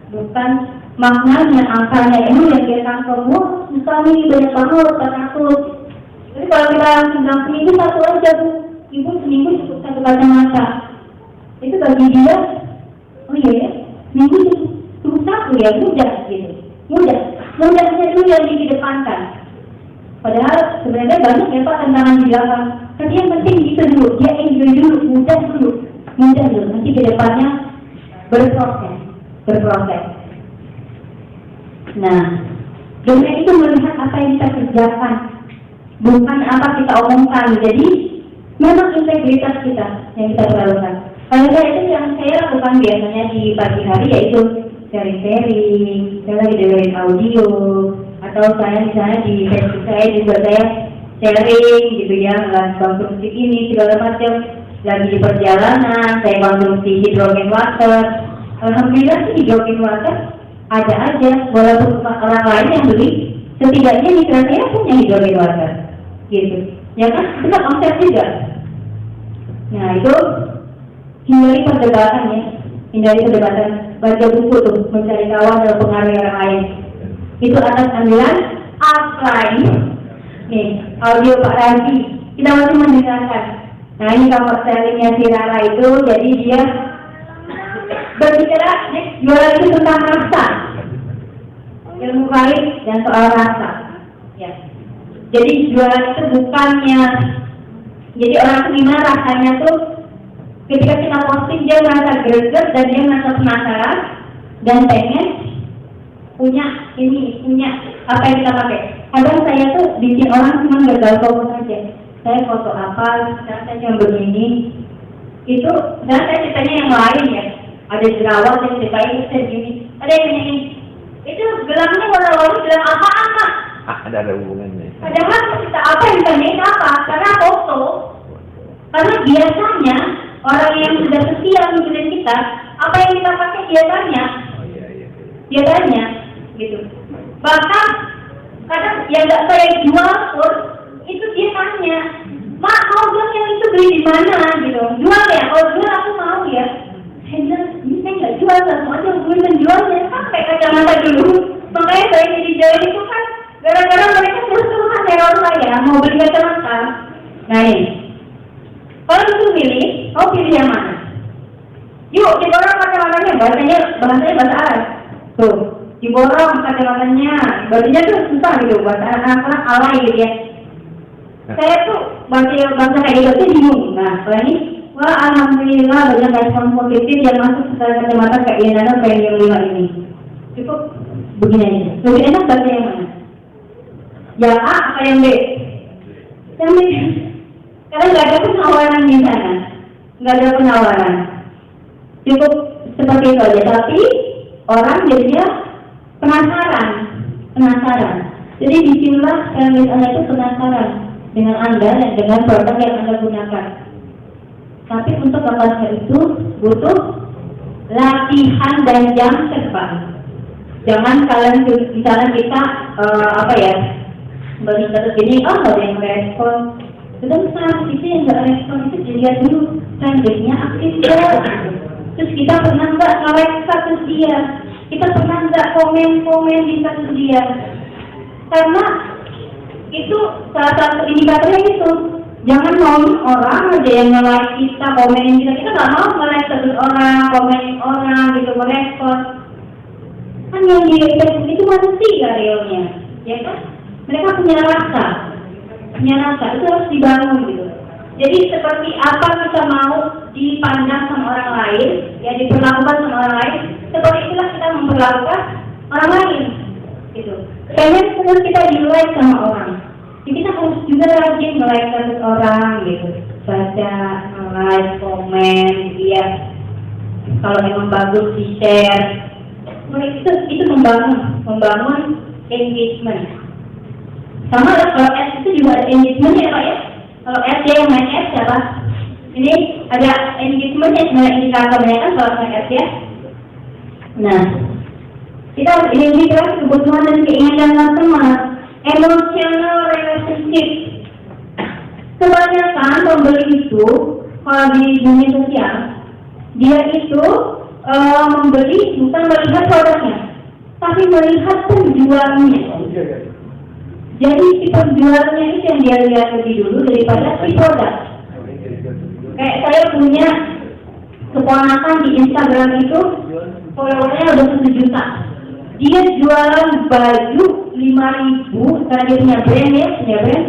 bukan maknanya. Angkanya itu yang dia tangkap, susah nih banyak banget 400. Jadi kalau kita sedang seminggu satu aja Bu, ibu seminggu cukup 1 kacamata. Itu bagi dia, oh iya ya, seminggu cukup 1 ya, mudah gitu. Mudahnya dulu yang dikedepankan. Padahal sebenarnya banyak ya Pak tantangan di belakang. Tapi yang penting itu dulu, dia enjoy dulu, mudah dulu. Nanti kedepannya berproses. Nah, dunia itu melihat apa yang kita kerjakan, bukan apa kita omongkan. Jadi memang integritas kita yang kita perlukan. Kalau itu yang saya lakukan biasanya di pagi hari yaitu sharing, saya lagi dengerin audio, atau saya misalnya di Facebook saya juga saya sharing gitu ya, konsumsi ini segala macam. Lagi di perjalanan saya konsumsi hidrogen water. Alhamdulillah sih hidrogen water ada aja, walaupun orang lain yang beli, setidaknya mitra saya punya hidrogen water, gitu. Ya kan, kita konsep juga. Nah itu hindari perdebatan, baca buku tuh, mencari kawan dalam pengaruh orang lain. Itu atas ambilan offline. Nih, audio Pak Razi, kita masih mendengarkan. Nah ini cover sellingnya si Rara itu, jadi dia berbicara jualan itu tentang rasa, ilmu baik dan soal rasa, ya. Jadi jualan itu bukannya, jadi orang terima rasanya tuh ketika kita posting dia merasa greget dan dia merasa penasaran dan pengen punya apa yang kita pakai. Kadang saya tuh bikin orang cuma gagal fokus aja. Saya foto apa, sekarang saya cuma begini. Itu, dan saya ceritanya yang lain ya. Ada jerawat yang ceritain saya gini. Ada yang ini. Itu gelangnya warna-warni gelang apa-apa. Ada hubungannya. Padahal kita apa yang ditanyain apa? Karena foto. Karena biasanya orang yang sudah setia ngikutin kita, apa yang kita pakai dia tanya. Dia tanya, gitu. Bahkan kadang yang nggak saya jual pun itu dia tanya, Mak mau dong yang itu beli di mana gitu. Jual ya? Kalau jual aku mau ya. Saya bilang, ini saya nggak jual, langsung aja gue menjualnya sampai kacamata dulu. Makanya saya jadi jual itu kan gara-gara mereka terus-terusan teror saya mau beli kacamata. Nah ini, kalau itu pilih, mau pilih yang mana? Yuk, diborong kacamatanya, bahasanya bahasa Arab. Tuh, diborong kacamatanya, bacanya tuh susah gitu, bahasa Arab alay gitu ya. Saya tuh bahasa kayak gitu tuh bingung. Nah, kalau ini, wah alhamdulillah banyak respon positif yang masuk secara kacamata kayak Inana Premium 5 ini. Cukup begini aja. Lebih enak baca yang mana? Yang A apa yang B? Yang B. Karena nggak ada penawaran di sana, nggak ada penawaran. Cukup seperti itu aja. Tapi orang jadinya penasaran. Jadi disinilah yang Anda itu penasaran dengan Anda dan dengan produk yang Anda gunakan. Tapi untuk melakukan itu butuh latihan dan jam terbang. Jangan kalian misalnya kita balik terus gini, nggak ada yang merespon. Sudah saat itu yang nggak respon itu dilihat dulu trendingnya aktif ya. Terus kita pernah nggak nge-like status dia? Kita pernah nggak komen di status dia? Karena itu salah satu indikatornya itu. Jangan mau orang aja yang nge-like kita, komenin kita. Kita nggak mau nge-like status orang, komenin orang gitu, merespon. Kan yang di Facebook itu manusia realnya, ya kan? Mereka punya rasa itu harus dibangun gitu. Jadi seperti apa kita mau dipandang sama orang lain, ya diperlakukan sama orang lain, seperti itulah kita memperlakukan orang lain, gitu. Pengen terus kita di-like sama orang, jadi kita harus juga rajin nge-like status orang, gitu. Baca, nge-like, komen, dia kalau memang bagus di-share. Itu membangun engagement. Sama kalau S itu juga ada engagement ya Pak ya. Kalau S dia yang main S siapa? Ini ada engagement yang sebenarnya indikatornya kan kalau main S ya. Nah, kita harus identifikasi kebutuhan dan keinginan customer. Emotional relationship. Kebanyakan pembeli itu kalau di dunia sosial dia itu membeli bukan melihat produknya, tapi melihat penjualnya. Jadi si penjualnya itu yang dia lihat lebih dulu daripada si produk. Kayak saya punya keponakan di Instagram itu followernya udah 1 juta. Dia jualan baju 5.000 karena dia punya brand.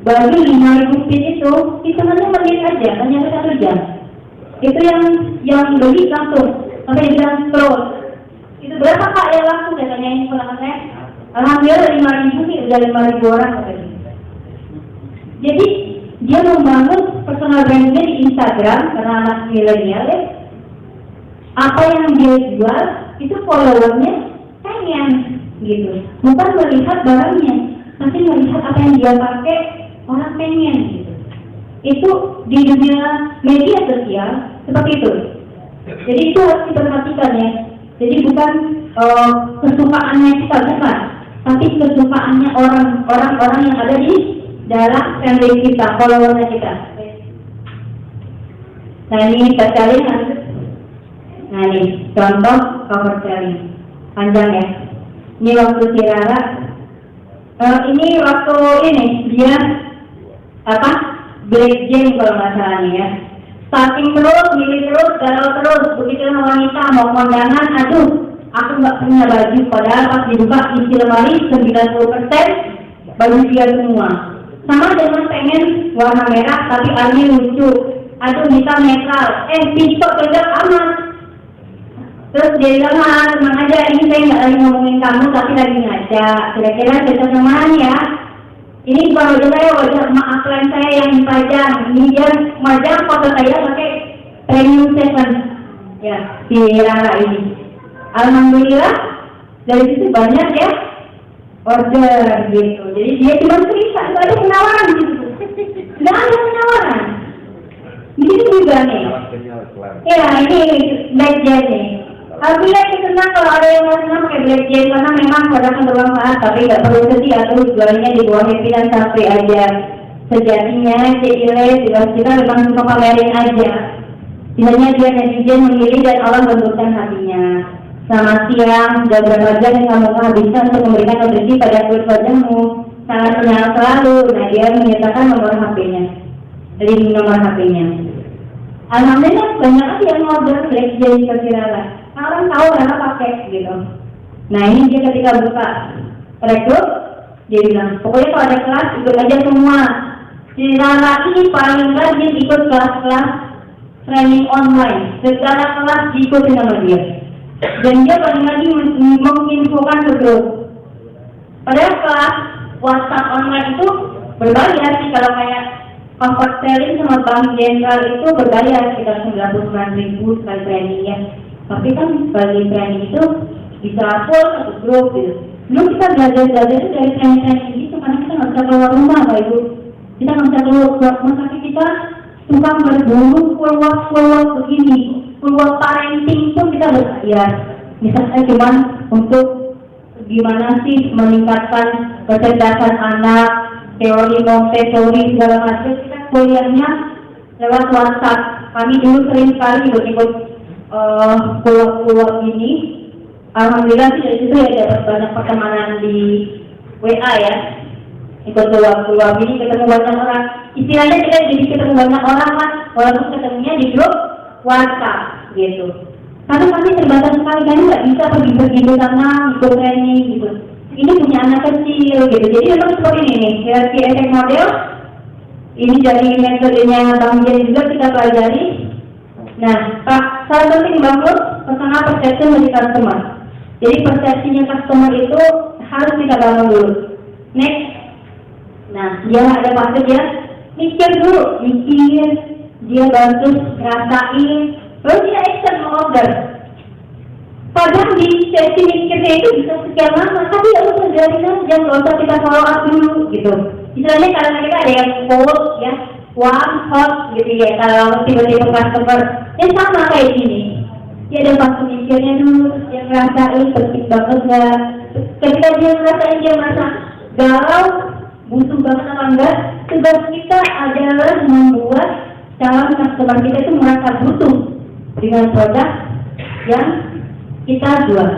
Baju 5.000 piece itu hitungannya menit aja, hanya 1 jam. Itu yang beli langsung, sampai dia bilang terus. Itu berapa Kak yang langsung dia tanyain keponakan saya? Alhamdulillah 5.000 nih, udah 5.000 orang katanya. Jadi dia membangun personal brandnya di Instagram karena anak milenial ya. Apa yang dia jual itu followernya pengen gitu. Bukan melihat barangnya, tapi melihat apa yang dia pakai orang pengen gitu. Itu di dunia media sosial seperti itu. Jadi itu harus diperhatikan ya. Jadi bukan kesukaannya kita bukan, tapi kesukaannya orang-orang yang ada di dalam family kita, followernya kita. Nah ini kita cari nanti. Nah ini contoh cover selling panjang ya. Ini waktu si Rara. Ini waktu ini dia Black Jam kalau nggak salah nih ya. Starting terus, milih terus, galau terus. Begitu wanita mau kondangan, aduh, aku nggak punya baju. Padahal pas dibuka isi lemari 90% baju dia semua. Sama dengan pengen warna merah tapi army lucu. aduh bisa netral, TikTok tegak aman. Terus dia bilang, tenang aja, ini saya nggak lagi ngomongin kamu, tapi lagi ngajak. Kira-kira cocok yang mana ya? Ini bukan wajah saya, wajah upline saya yang dipajang. Ini dia majang foto saya pakai Premium 7 ya, si Rara ini. Alhamdulillah, dari situ banyak ya order gitu. Jadi dia cuma cerita, nggak ada penawaran gitu. Nggak ada penawaran. Begitu juga nih. Ya, ini Black Jet nih. Alhamdulillah kita senang kalau ada yang mau senang pakai Black Jet karena memang produknya bermanfaat, tapi nggak perlu sedih atau jualnya di bawah happy dan sampai aja. Sejatinya Cile juga kita memang suka pamerin aja. Sebenarnya dia netizen memilih dan Allah bentukkan hatinya. Selamat siang, sudah berapa jam yang kamu habiskan untuk memberikan nutrisi pada kulit wajahmu? Sangat menyala selalu. Nah, dia menyertakan nomor HP-nya. Dari nomor HP-nya. Alhamdulillah banyak aja yang order Black Jet ke Rara. Orang tahu Rara pakai gitu. Nah, ini dia ketika buka rekrut, dia bilang, pokoknya kalau ada kelas ikut aja semua. Si Rara ini paling rajin ikut kelas-kelas training online. Segala kelas diikuti sama dia. Dan dia paling lagi menginfokan ke grup. Padahal kelas WhatsApp online itu berbayar sih, kalau kayak comfort selling sama bank general itu berbayar sekitar 99.000 sekali training ya. Tapi kan bagi training itu bisa full satu grup gitu. Dulu kita belajar itu dari training gitu karena kita nggak bisa keluar rumah Pak Ibu. Kita nggak bisa keluar rumah, tapi kita tukang berburu full work begini. Peluang parenting pun kita berbayar. Misalnya cuman untuk gimana sih meningkatkan kecerdasan anak, teori Montessori segala macam, kita kuliahnya lewat WhatsApp. Kami dulu sering sekali ikut pulau ini. Alhamdulillah dari situ ya dapat banyak pertemanan di WA ya. Ikut pulau ini ketemu banyak orang. Istilahnya kita jadi ketemu banyak orang lah, walaupun ketemunya di grup WhatsApp gitu. Karena kami terbatas sekali, kami nggak bisa pergi ke sana, ikut training gitu. Ini punya anak kecil gitu. Jadi memang seperti ini nih, hierarki efek model. Ini dari metodenya Bang Jen juga kita pelajari. Nah, salah penting bangun personal perception dari customer. Jadi persepsinya customer itu harus kita bangun dulu. Next, nah dia ada fase dia mikir dulu, dia bantu ngerasain, lalu dia action order. Padahal di sesi mikirnya itu bisa sekian lama, tapi ya lu kerjain aja, nggak usah kita follow up dulu gitu. Misalnya kalau kita ada yang quote ya, one hot gitu ya, kalau tiba-tiba customer, ya sama kayak gini. Dia ada waktu mikirnya dulu, dia ngerasain penting banget nggak. Ketika dia ngerasain dia merasa galau, butuh banget apa enggak, tugas kita adalah membuat calon customer kita itu merasa butuh dengan produk yang kita jual.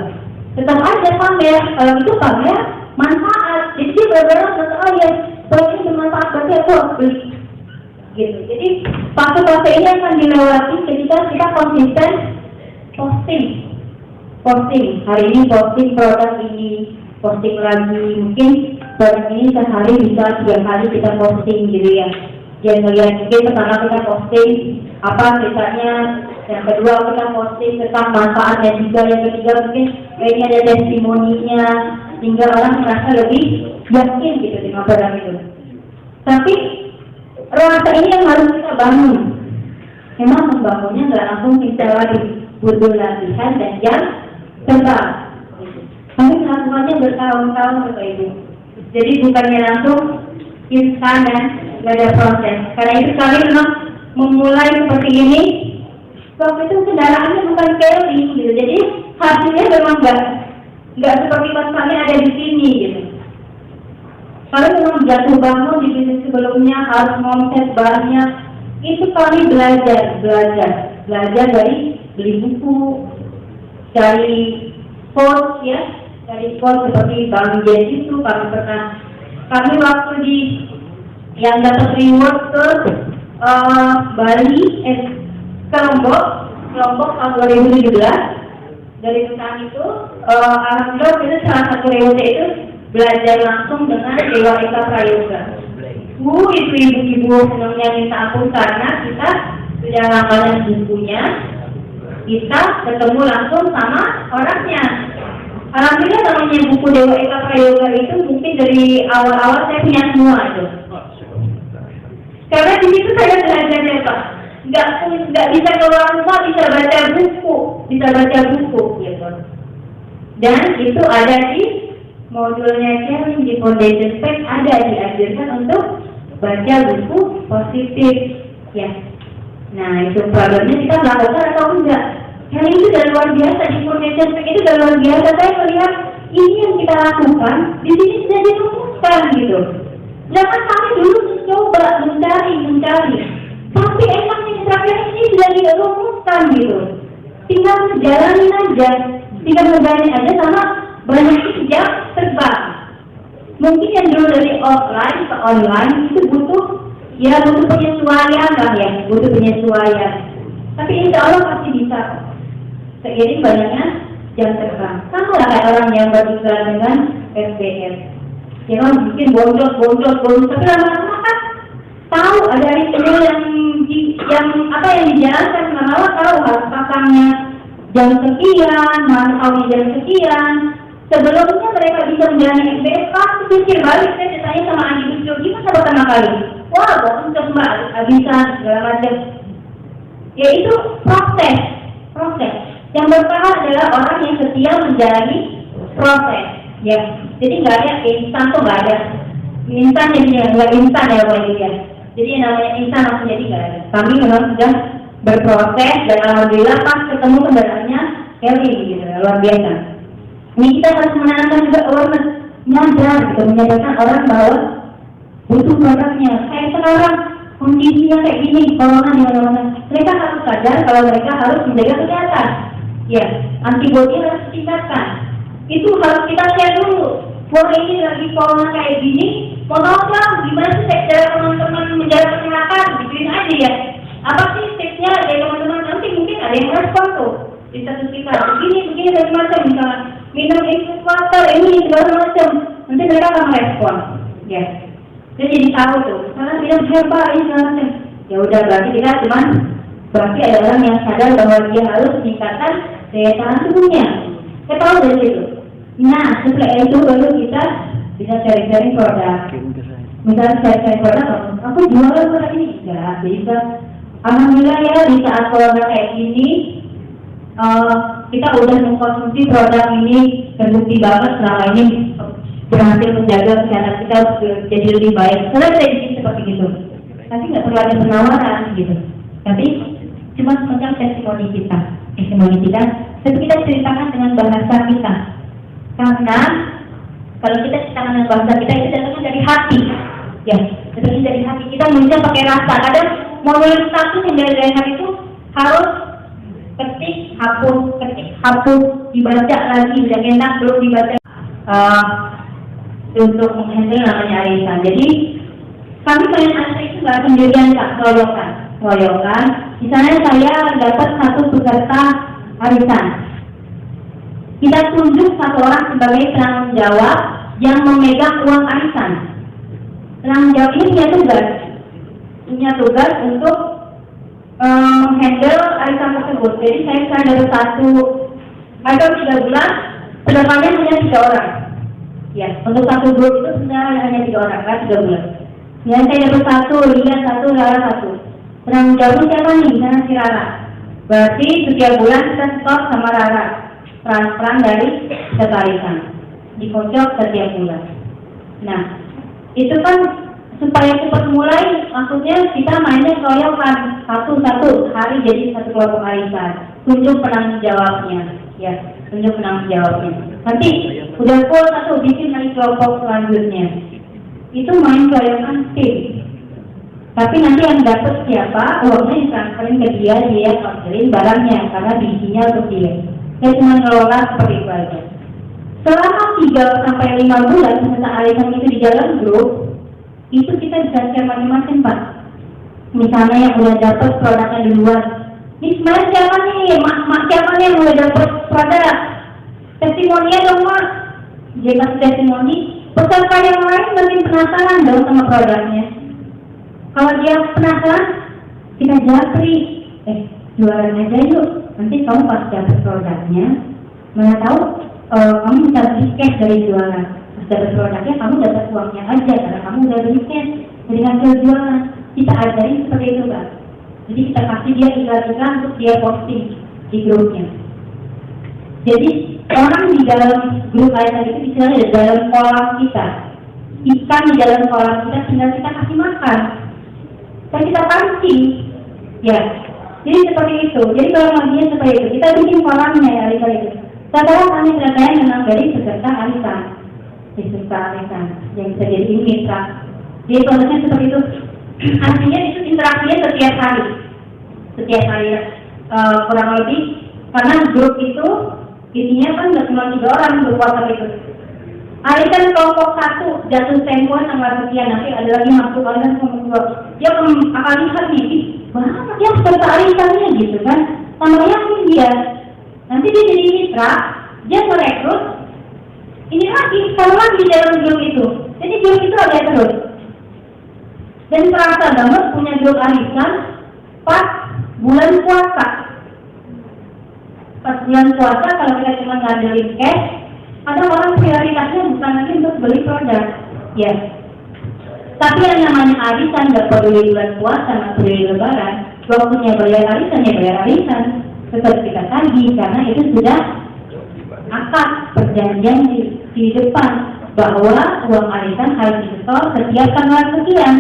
Tetap aja pamer, kalau itu pamer manfaat. Jadi dia benar-benar merasa, oh ya, produk ini bermanfaat, berarti aku harus beli. Gitu. Jadi fase-fase ini akan dilewati ketika kita konsisten posting. Hari ini posting produk ini, posting lagi, mungkin produk ini sehari bisa 3 kali kita posting gitu ya. Jangan melihat mungkin pertama kita posting apa sisanya, yang kedua kita posting tentang manfaatnya juga, yang ketiga mungkin ini ada testimoninya sehingga orang merasa lebih yakin gitu dengan produk itu. Tapi rasa ini yang harus kita bangun. Memang membangunnya nggak langsung kita lagi, butuh latihan dan jam terbang. Kami melakukannya bertahun-tahun Bapak Ibu. Jadi bukannya langsung instan dan nggak ada proses. Karena itu kami memang memulai seperti ini. Waktu itu kendaraannya bukan carrying gitu. Jadi hasilnya memang nggak seperti pas kami ada di sini gitu. Kalau memang jatuh bangun di bisnis sebelumnya harus ngomset banyak. Itu kami belajar dari beli buku, cari coach ya, cari coach seperti Bang Jen itu kami waktu di yang dapat reward ke Bali, ke Lombok tahun 2017. Dari perusahaan itu, alhamdulillah itu salah satu rewardnya itu belajar langsung dengan Dewa Eka Prayoga. Itu ibu-ibu senangnya minta aku karena kita sudah langganan bukunya, kita ketemu langsung sama orangnya. Alhamdulillah namanya buku Dewa Eka Prayoga itu mungkin dari awal-awal saya punya semua itu. Karena di situ saya belajarnya Pak, nggak bisa keluar rumah, bisa baca buku gitu. Dan itu ada di modulnya Caring di Foundation Pack, ada diajarkan untuk baca buku positif ya. Nah itu problemnya kita melakukan atau enggak. Hal itu sudah luar biasa di Foundation Pack, itu sudah luar biasa. Saya melihat ini yang kita lakukan di sini sudah dirumuskan gitu. Jangan kami dulu mencoba mencari, tapi emang yang terakhir ini sudah dirumuskan gitu. Tinggal menjalani aja sama banyak jam terbang. Mungkin yang dulu dari offline ke online itu butuh penyesuaian lah ya, Tapi insya Allah pasti bisa. Seiring banyaknya jam terbang. Sama lah kayak orang yang beriklan dengan SPM. Ya kan bikin bondot, tapi lama-lama kan tahu ada itu yang dijalankan, lama-lama tahu harus pasangnya jam sekian, manfaatnya jam sekian. Sebelumnya mereka bisa menjalani MBS, pasti pikir balik. Saya ditanya sama Andi Bisyo, gimana pertama kali? Wah, bosan mbak, bisa segala macam. Ya itu proses. Yang bertahan adalah orang yang setia menjalani proses. Ya, jadi nggak ada instan tuh nggak ada. Instan jadi nggak instan ya Pak ya. Jadi yang namanya instan langsung jadi nggak ada. Kami memang sudah berproses dan alhamdulillah pas ketemu kendaraannya Kelly gitu, luar biasa. Ini kita harus menanamkan juga awareness, menyadarkan orang bahwa butuh produknya. Kayak sekarang kondisinya kayak gini, corona di mana-mana. Mereka harus sadar kalau mereka harus menjaga kesehatan. Ya, antibodi harus ditingkatkan. Itu harus kita share dulu. Wah ini lagi corona kayak gini, mau tahu lah gimana sih cara teman-teman menjaga kesehatan? Gituin aja ya. Apa sih tipsnya dari teman-teman? Nanti mungkin ada yang respon tuh. Di status kita, begini dan macam misalnya minum water ini segala macam. Nanti mereka akan merespon. Ya. Dia jadi tahu tuh. Karena minum herbal ini segala macam. Ya udah berarti ada orang yang sadar bahwa dia harus meningkatkan daya tahan tubuhnya. Saya tahu dari situ. Nah, setelah itu baru kita bisa sharing produk. Misalnya sharing produk, aku jualan produk ini enggak bisa. Alhamdulillah ya di saat corona kayak gini, kita udah mengkonsumsi produk ini terbukti banget selama ini berhasil menjaga kesehatan kita jadi lebih baik. Karena saya bikin seperti itu. Nanti nggak perlu ada penawaran gitu. Tapi cuma semacam testimoni kita. Tapi kita ceritakan dengan bahasa kita. Karena kalau kita ceritakan dengan bahasa kita itu datangnya dari hati. Ya, datangnya dari hati. Kita menulisnya pakai rasa. Kadang mau nulis satu yang dari hati itu harus ketik, hapus, dibaca lagi, udah enak belum dibaca. Untuk menghandle namanya arisan. Jadi kami kalian arisan itu nggak sendirian, Kak, keroyokan. Misalnya saya dapat satu peserta arisan. Kita tunjuk satu orang sebagai penanggung jawab yang memegang uang arisan. Penanggung jawab ini punya tugas untuk menghandle arisan tersebut. Jadi saya dapat ada 3 bulan, kedepannya hanya 3 orang. Ya, untuk satu grup itu sebenarnya hanya 3 orang, kan 3 bulan. Ya, saya dapat 1, Lian 1, Rara 1. Penanggung jawabnya siapa nih? Misalnya si Rara. Berarti setiap bulan kita stop sama Rara. Peran dari arisan. Dikocok setiap bulan. Nah, itu kan supaya cepat mulai, maksudnya kita mainnya keroyokan satu-satu hari jadi satu kelompok arisan. Tunjuk penanggung jawabnya, ya, tunjuk penanggung jawabnya. Nanti udah full satu bikin lagi kelompok selanjutnya. Itu main keroyokan tim. Tapi nanti yang dapat siapa, uangnya ditransferin ke dia transferin barangnya karena bijinya untuk dia. Saya cuma ngelola seperti itu aja. Selama 3-5 bulan peserta arisan itu di dalam grup, itu kita bisa share macam-macam, Pak. Misalnya yang udah dapat produknya duluan, ini sebenarnya siapa nih, mak siapa nih yang udah dapat produk? Testimoninya dong, Mak. Dia kasih testimoni, peserta yang lain makin penasaran dong sama produknya. Kalau dia penasaran, kita japri. jualan aja yuk, nanti kamu pas dapat produknya, mana tahu kamu bisa beli cash dari jualan. Pas dapat produknya kamu dapat uangnya aja karena kamu udah beli cash dari hasil jualan. Kita ajarin seperti itu Kak. Jadi kita kasih dia iklan-iklan untuk dia posting di grupnya. Jadi orang di dalam grup arisan itu istilahnya di dalam kolam kita. Ikan di dalam kolam kita tinggal kita kasih makan. Dan kita pancing. Ya. Jadi seperti itu. Jadi kalau maginya seperti itu. Kita bikin kolamnya ya arisan itu. Sekarang kami ceritanya memang dari peserta arisan. Peserta arisan yang bisa jadi mitra. Jadi prosesnya seperti itu. Artinya itu interaksinya setiap hari. Setiap hari kurang lebih karena grup itu isinya kan nggak cuma 3 orang grup WhatsApp itu. Arisan kelompok 1 jatuh tempo tanggal sekian, nanti ada lagi masuk arisan kelompok 2. Dia akan lihat nih, banget ya peserta arisannya gitu kan. Namanya dia. Nanti dia jadi mitra, dia merekrut. Ini lagi, kalau lagi di dalam grup itu. Jadi grup itu ada terus. Dan terasa banget punya grup arisan pas bulan puasa. Pas bulan puasa kalau kita cuma ngandelin cash, ada orang prioritasnya bukan lagi untuk beli produk, ya. Tapi yang namanya arisan nggak peduli bulan puasa, nggak peduli lebaran, waktunya bayar arisan ya bayar arisan, tetap kita tagih karena itu sudah akad perjanjian di depan bahwa uang arisan harus disetor setiap tanggal sekian,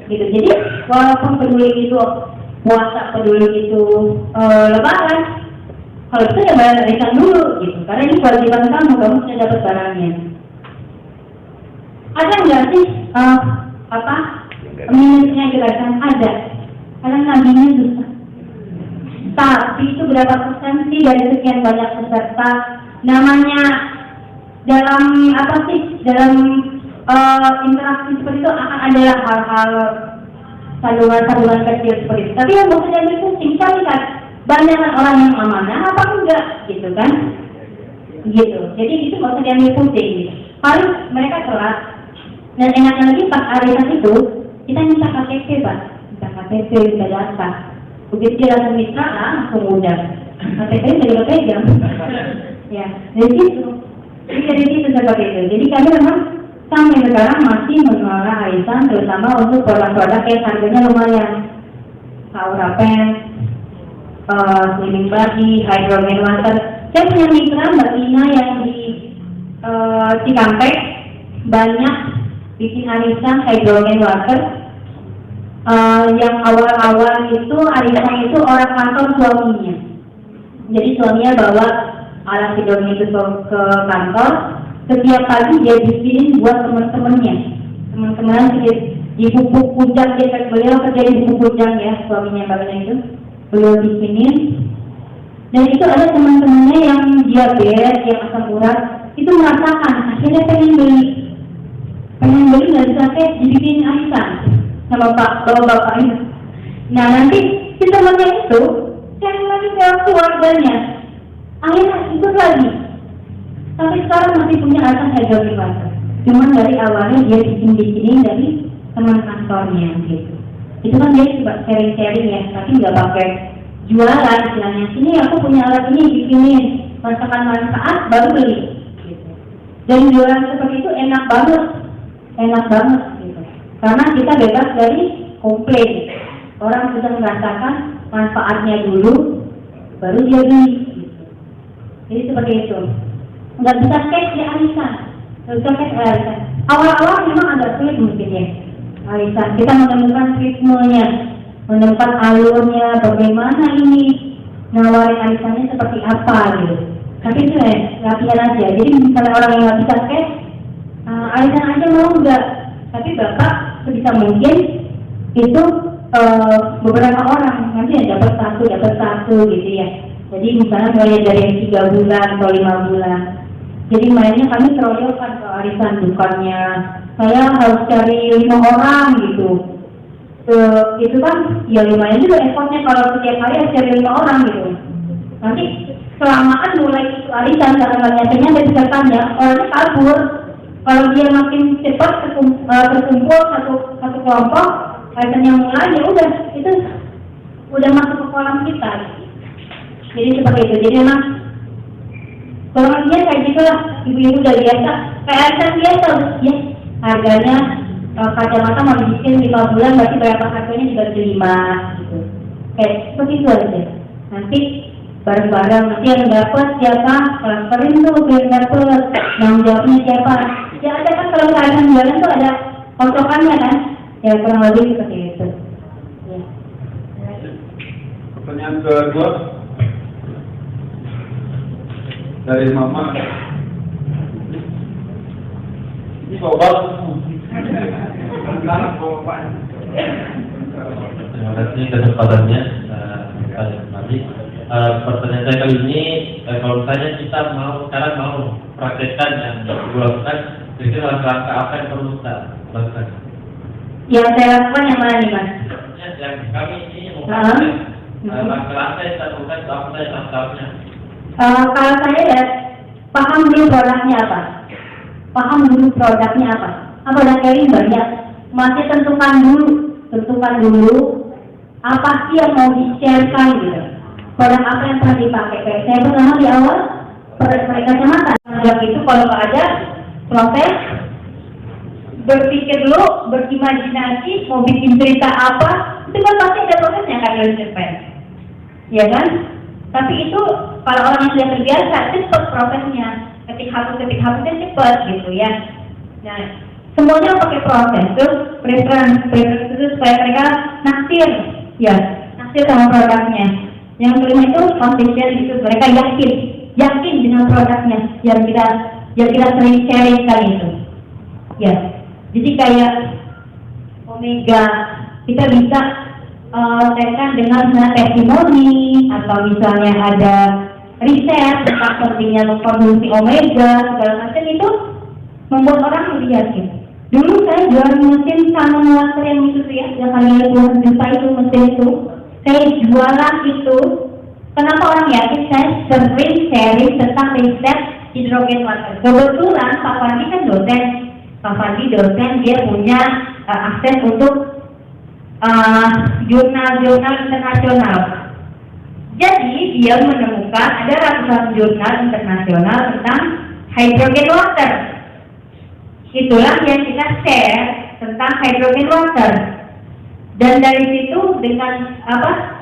gitu. Jadi walaupun peduli itu puasa, peduli itu lebaran. Kalau itu ya bayar arisan dulu gitu, karena ini kewajiban kamu sudah dapat barangnya. Ada nggak sih minusnya gerakan? Ada, karena naginya susah. Tapi itu berapa persen sih dari sekian banyak peserta? Namanya dalam dalam interaksi seperti itu akan ada hal-hal saluran-saluran kecil seperti itu. Tapi yang maksudnya itu kita lihat banyak orang yang amanah apa enggak gitu kan, gitu. Jadi itu nggak usah diambil pusing gitu. Paling mereka telat dan enaknya lagi pas arisan itu kita minta KTP Pak, minta KTP, minta data. Begitu dia langsung mitra langsung udah KTP jadi pegang. Ya dari situ, dari situ seperti itu. Jadi kami memang sampai sekarang masih mengelola arisan terutama untuk produk-produk yang harganya lumayan, Aura Pen, slimming body, hydrogen water. Saya punya mitra Mbak Ina yang di Cikampek banyak bikin arisan hydrogen water. Yang awal-awal itu arisan itu orang kantor suaminya. Jadi suaminya bawa alat hidrogen itu ke kantor. Setiap pagi dia bikinin buat teman-temannya. Teman-teman di pupuk punjang, beliau kerja di pupuk punjang ya, suaminya Mbak Ina itu. Beliau bikinin, dan itu ada teman-temannya yang diabetes, yang asam urat, itu merasakan, akhirnya pengen beli nggak bisa dibikin arisan sama bapak itu. Nah nanti si temannya itu cari lagi ke keluarganya, akhirnya ikut lagi, sampai sekarang masih punya arisan hydrogen water. Cuman dari awalnya dia bikin dari teman kantornya gitu. Itu kan dia coba sharing-sharing ya, tapi nggak pakai jualan istilahnya. Sini aku punya alat ini, bikinin rasakan manfaat baru beli. Gitu. Dan jualan seperti itu enak banget gitu. Karena kita bebas dari komplain. Orang sudah merasakan manfaatnya dulu, baru dia beli. Gitu. Jadi seperti itu. Nggak bisa cash di arisan, Awal-awal memang agak sulit mungkin ya. Arisan, kita menemukan ritmenya, menemukan alurnya, bagaimana ini nawarin arisannya seperti apa gitu. Tapi itu ya, latihan aja. Jadi misalnya orang yang nggak bisa cash, arisan aja mau enggak. Tapi bapak sebisa mungkin itu beberapa orang nanti ya dapat satu gitu ya. Jadi misalnya mulai dari yang 3 bulan atau 5 bulan. Jadi mainnya kami keroyokan ke arisan, bukannya saya harus cari 5 orang gitu. Itu kan ya lumayan juga effortnya kalau setiap hari harus cari 5 orang gitu. Nanti kelamaan mulai itu arisan karena nyatanya ada pesertanya, orangnya kabur. Kalau dia makin cepat terkumpul satu kelompok, arisan yang mulai ya udah itu udah masuk ke kolam kita. Jadi seperti itu. Jadi memang kurang lebihnya kayak gitu lah. Ibu-ibu udah biasa, kayak arisan biasa ya. Harganya kacamata mau dibikin 5 bulan, berarti berapa harganya juga 5 gitu. Kayak seperti itu aja. Nanti bareng-bareng nanti yang dapat siapa, transferin tuh yang dapat, yang jawabnya siapa. Ya ada kan kalau arisan jualan tuh ada kontokannya kan. Ya kurang lebih seperti itu. Ya. Pertanyaan kedua dari Mama. Ini obat. Terima kasih kesempatannya, Pak Madi. Pertanyaan saya kali ini, kalau misalnya kita sekarang mau praktekkan yang dilakukan, kira-kira langkah apa yang perlu kita lakukan? Yang saya lakukan yang mana nih Mas? Yang kami ini mau praktek, langkah-langkah yang kita lakukan itu apa saja langkahnya? Kalau saya ya paham dulu produknya apa, paham dulu produknya apa. Udah sharing banyak, masih tentukan dulu apa sih yang mau di-sharekan gitu. Produk apa yang pernah dipakai? Kayak saya pertama di awal pakai kacamata. Produk itu kalau nggak ada proses, berpikir dulu, berimajinasi, mau bikin cerita apa, itu kan pasti ada prosesnya kan dari cerpen, ya kan? Tapi itu kalau orang yang sudah terbiasa, cepat prosesnya, ketik hapusnya cepat gitu ya. Nah, semuanya pakai proses, terus preference itu supaya mereka naksir sama produknya. Yang kelima itu foundation, itu mereka yakin dengan produknya yang kita sering sharing kali itu. Ya, jadi kayak Omega kita bisa tekan dengan testimoni atau misalnya ada riset tentang pentingnya konsumsi omega segala macam, itu membuat orang lebih yakin. Dulu saya jual mesin salmon water yang itu tuh ya, yang harganya puluhan juta itu mesin itu, saya jualan itu. Kenapa orang yakin? Saya sering sharing tentang riset hidrogen water. Kebetulan Pak Fandi kan dosen. Pak Fandi dosen, dia punya akses untuk jurnal-jurnal internasional. Jadi dia menemukan ada ratusan jurnal internasional tentang hydrogen water. Itulah yang kita share tentang hydrogen water. Dan dari situ dengan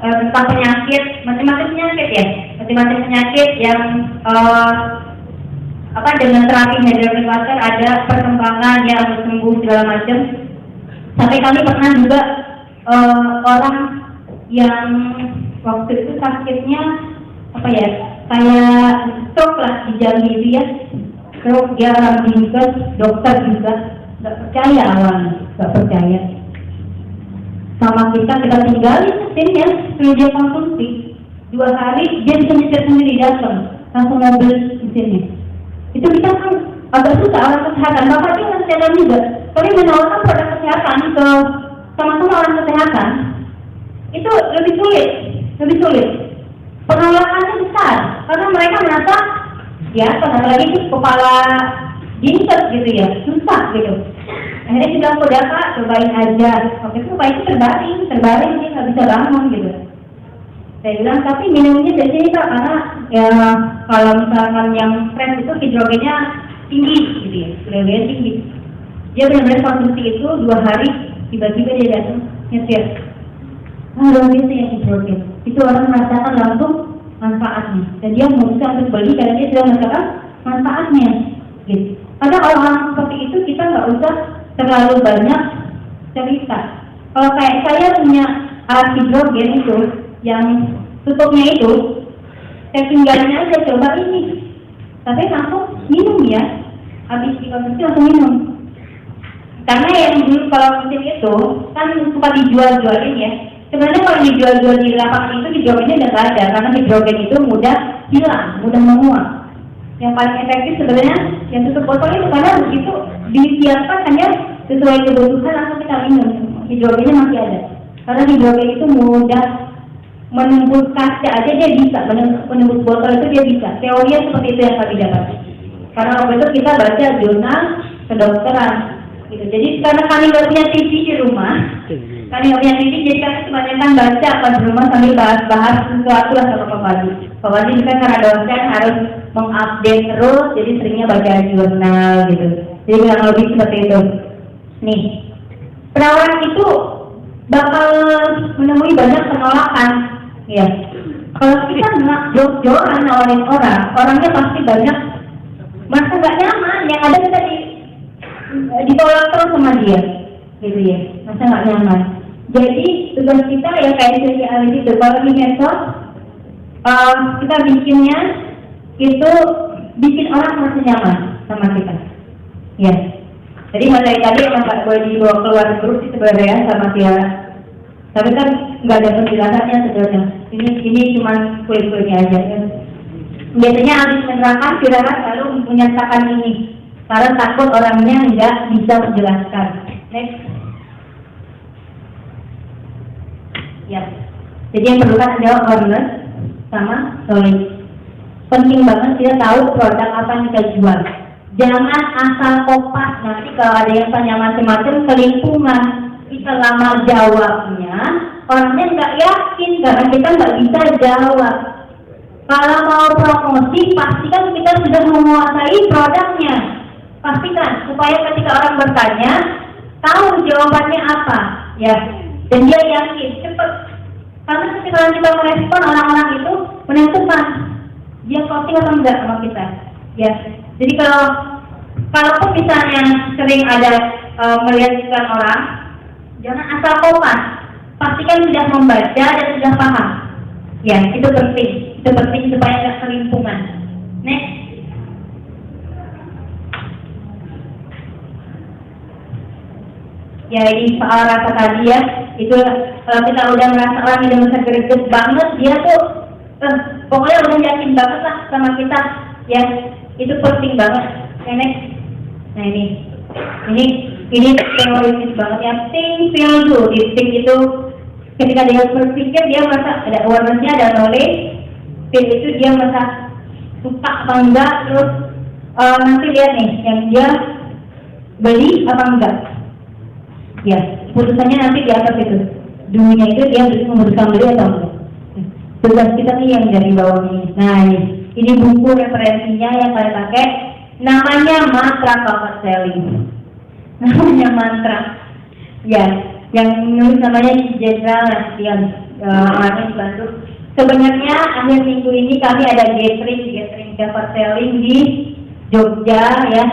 tentang penyakit, macam-macam penyakit yang dengan terapi hydrogen water ada perkembangan yang sembuh segala macam. Sampai kami pernah juga orang yang waktu itu sakitnya kayak stroke lah di Jambi itu ya, stroke, dia orang juga dokter juga nggak percaya awalnya, sama kita tinggalin mesinnya, suruh dia konsumsi 2 hari dia bisa nyetir sendiri, datang langsung mobil mesinnya. Itu kita kan agak susah orang kesehatan, bapak juga kesehatan juga, tapi menawarkan produk kesehatan ke sama-sama orang kesehatan itu lebih sulit. Penolakannya besar karena mereka merasa ya apalagi itu kepala dinkes gitu ya, susah gitu. Akhirnya kita udah Kak, cobain aja. Waktu itu Pak itu terbaring dia nggak bisa bangun gitu. Saya bilang tapi minumnya dari sini Kak, karena ya kalau misalkan yang fresh itu hidrogennya tinggi gitu ya, hidrogennya tinggi. Dia benar-benar konsumsi itu 2 hari, tiba-tiba dia datang nyetir. Luar biasa yang hidrogen. Itu orang merasakan langsung manfaatnya. Dan dia memutuskan untuk beli karena dia sudah merasakan manfaatnya. Gitu. Karena orang seperti itu kita nggak usah terlalu banyak cerita. Kalau kayak saya punya alat hidrogen itu, yang tutupnya itu, saya tinggalin aja coba ini. Tapi langsung minum ya. Habis dikonsumsi langsung minum. Karena yang dulu kalau mesin itu kan suka dijual-jualin ya. Sebenarnya kalau dijual-jual di lapangan itu hidrogennya udah nggak ada, karena hidrogen itu mudah hilang, mudah menguap. Yang paling efektif sebenarnya yang tutup botol itu, karena begitu disiapkan hanya sesuai kebutuhan langsung kita minum, hidrogennya masih ada. Karena hidrogen itu mudah menembus kaca aja dia bisa, menembus botol itu dia bisa. Teorinya seperti itu yang kami dapat. Karena waktu itu kita baca jurnal kedokteran. Gitu. Jadi karena kami nggak punya TV di rumah, Kami nggak punya TV, jadi kami kebanyakan baca pas di rumah sambil bahas sesuatu lah sama Pak Wali. Pak Wali kan karena dosen harus mengupdate terus, jadi seringnya baca jurnal gitu. Jadi kurang lebih seperti itu. Nih, penawaran itu bakal menemui banyak penolakan, ya. Kalau kita nggak jor-joran nawarin orang, orangnya pasti banyak merasa nggak nyaman. Yang ada kita ditolak terus sama dia, gitu ya. Merasa nggak nyaman. Jadi tugas kita ya kayak sosialis itu, kalau di medsos kita bikinnya itu bikin orang merasa nyaman sama kita, ya. Jadi materi tadi emang nggak boleh dibawa keluar grup sih sebenarnya sama Tiara. Tapi kan nggak ada penjelasannya sebenarnya. Ini cuma kulit-kulitnya aja. Kan. Biasanya habis menerangkan Tiara selalu menyatakan ini, karena takut orangnya nggak bisa menjelaskan. Next. Ya. Jadi yang perlu kan adalah awareness sama knowledge. Penting banget kita tahu produk apa yang kita jual. Jangan asal kopas, nanti kalau ada yang tanya macam-macam kelimpungan, kita lama jawabnya, orangnya nggak yakin karena kita nggak bisa jawab. Kalau mau promosi, pastikan kita sudah menguasai produknya. Pastikan supaya ketika orang bertanya, tahu jawabannya apa, ya, dan dia yakin cepat. Karena ketika kita merespon orang-orang itu menentukan dia closing atau enggak sama kita, ya. Jadi kalaupun misalnya sering ada melihat iklan orang, jangan asal kopas, pastikan sudah membaca dan sudah paham. Ya, itu penting supaya tidak kelimpungan. Next. Ya, ini soal rasa tadi ya, itu kalau kita udah merasa orang ini merasa greget banget, dia tuh pokoknya udah yakin banget lah sama kita, ya. Itu penting banget. Next. Nah ini teoritis banget ya. Think, feel, do. Di think itu ketika dia berpikir dia merasa ada awareness-nya, ada knowledge. Feel itu dia merasa suka apa enggak. Terus nanti lihat nih yang dia beli apa enggak. Ya, putusannya nanti di atas itu. Do-nya itu dia memutuskan beli atau enggak. Tugas kita nih yang dari bawah ini. Nah ini buku referensinya yang kalian pakai, namanya Mantra Cover Selling. Namanya mantra, ya, yang menulis namanya Jenderal Nastian, orangnya di Bandung. Sebenarnya akhir minggu ini kami ada gathering cover selling di Jogja, ya,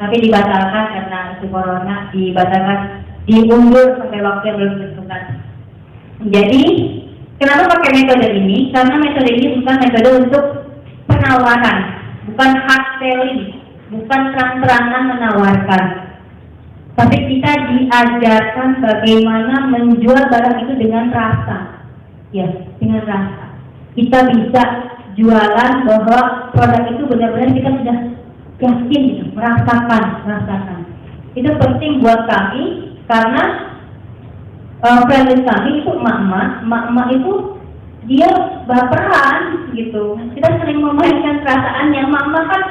tapi dibatalkan karena isu corona, diundur sampai waktu yang belum ditentukan. Jadi kenapa pakai metode ini? Karena metode ini bukan metode untuk penawaran, bukan hard selling, bukan terang-terangan menawarkan. Tapi kita diajarkan bagaimana menjual barang itu dengan rasa. Ya, dengan rasa. Kita bisa jualan bahwa produk itu benar-benar kita sudah yakin, merasakan. Itu penting buat kami karena friend kami itu emak-emak itu dia baperan gitu. Kita sering memainkan perasaannya. Mama kan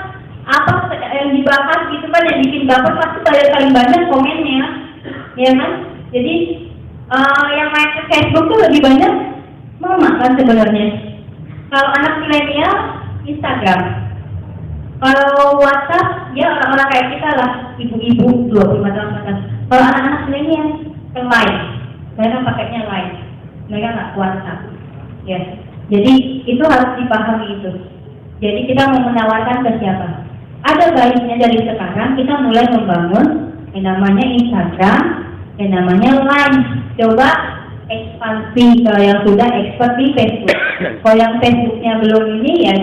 apa yang dibahas gitu kan yang bikin baper pasti paling banyak komennya, ya kan? Jadi yang main ke Facebook tuh lebih banyak mama kan sebenarnya. Kalau anak milenial Instagram, kalau WhatsApp ya orang-orang kayak kita lah, ibu-ibu 25 tahun. Kalau anak-anak milenial ke Line, mereka pakainya Line, mereka nggak WhatsApp. Ya, jadi itu harus dipahami itu. Jadi kita mau menawarkan ke siapa? Ada baiknya dari sekarang kita mulai membangun yang namanya Instagram, yang namanya Line. Coba ekspansi kalau yang sudah expert di Facebook. Kalau yang Facebooknya belum ini ya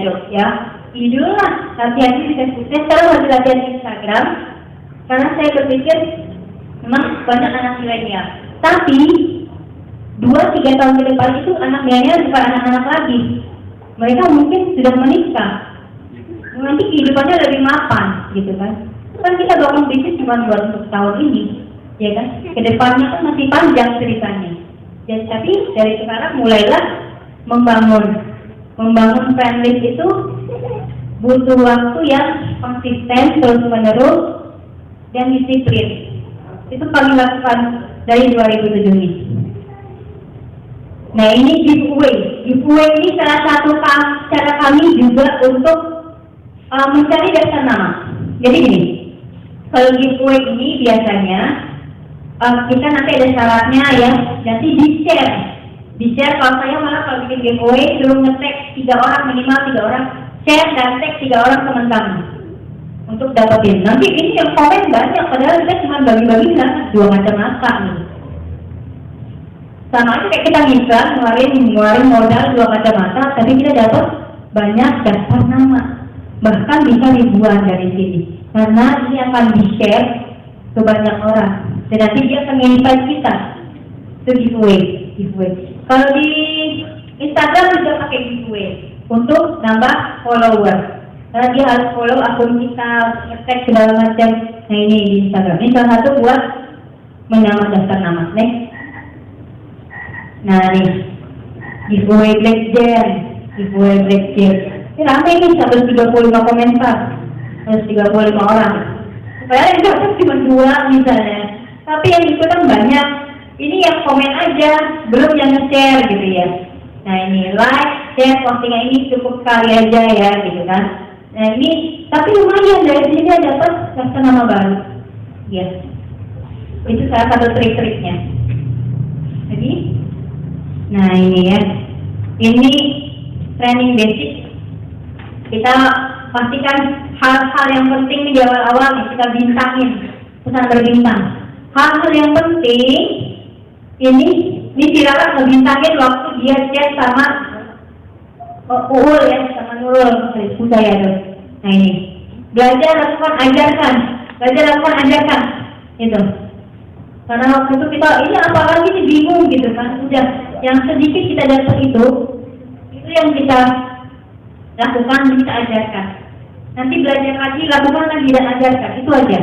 ini dulu lah latihan di Facebooknya. Sekarang masih latihan di Instagram. Karena saya berpikir memang banyak anak milenial. Tapi 2-3 tahun ke depan itu anak milenial bukan anak-anak lagi. Mereka mungkin sudah menikah. Nanti kehidupannya lebih mapan, gitu kan? Kan kita bangun bisnis cuma buat untuk tahun ini, ya kan? Kedepannya kan masih panjang ceritanya. Jadi tapi dari sekarang mulailah membangun fanbase itu butuh waktu yang konsisten, terus-menerus dan disiplin. Itu kami lakukan dari 2007 ini. Nah ini giveaway. Giveaway ini salah satu cara kami juga untuk mencari daftar nama. Jadi gini, kalau giveaway ini biasanya kita nanti ada syaratnya ya, nanti di-share. Kalau saya malah kalau bikin giveaway suruh nge-tag 3 orang, minimal 3 orang, share dan tag 3 orang teman kami untuk dapetin. Nanti ini yang komen banyak, padahal kita cuma bagi-bagi lah 2 kacamata nih. Sama aja kayak kita ngiklan, ngeluarin modal 2 kacamata, tapi kita dapat banyak daftar nama, bahkan bisa ribuan dari sini, karena ini akan di-share ke banyak orang, dan nanti dia akan nge-invite kita itu giveaway. Kalau di Instagram juga pakai giveaway untuk nambah follower, karena dia harus follow akun kita, nge-tag segala macam. Nah ini di Instagram, ini salah satu buat menambah daftar nama. Next. Nah nih, giveaway Blackjack. Ini rame nih, 135 komentar, 135 orang. Padahal yang dapat cuma 2 misalnya, tapi yang ikutan banyak. Ini yang komen aja, belum yang nge-share gitu ya. Nah ini like, share postingan ini cukup kali aja ya gitu kan. Nah ini, tapi lumayan dari sini dia dapat daftar nama baru. Ya, itu salah satu trik-triknya. Jadi, nah ini ya, ini training basic. Kita pastikan hal-hal yang penting di awal-awal kita bintangin, pesan berbintang. Hal-hal yang penting ini silakan ngebintangin waktu dia chat sama Uul ya, sama Nurul, saya tuh. Nah ini, belajar lakukan ajarkan, itu. Karena waktu itu kita ini apalagi nih bingung gitu kan, udah yang sedikit kita dapat itu yang kita lakukan, kita ajarkan. Nanti belajar lagi, lakukan lagi dan ajarkan, itu aja.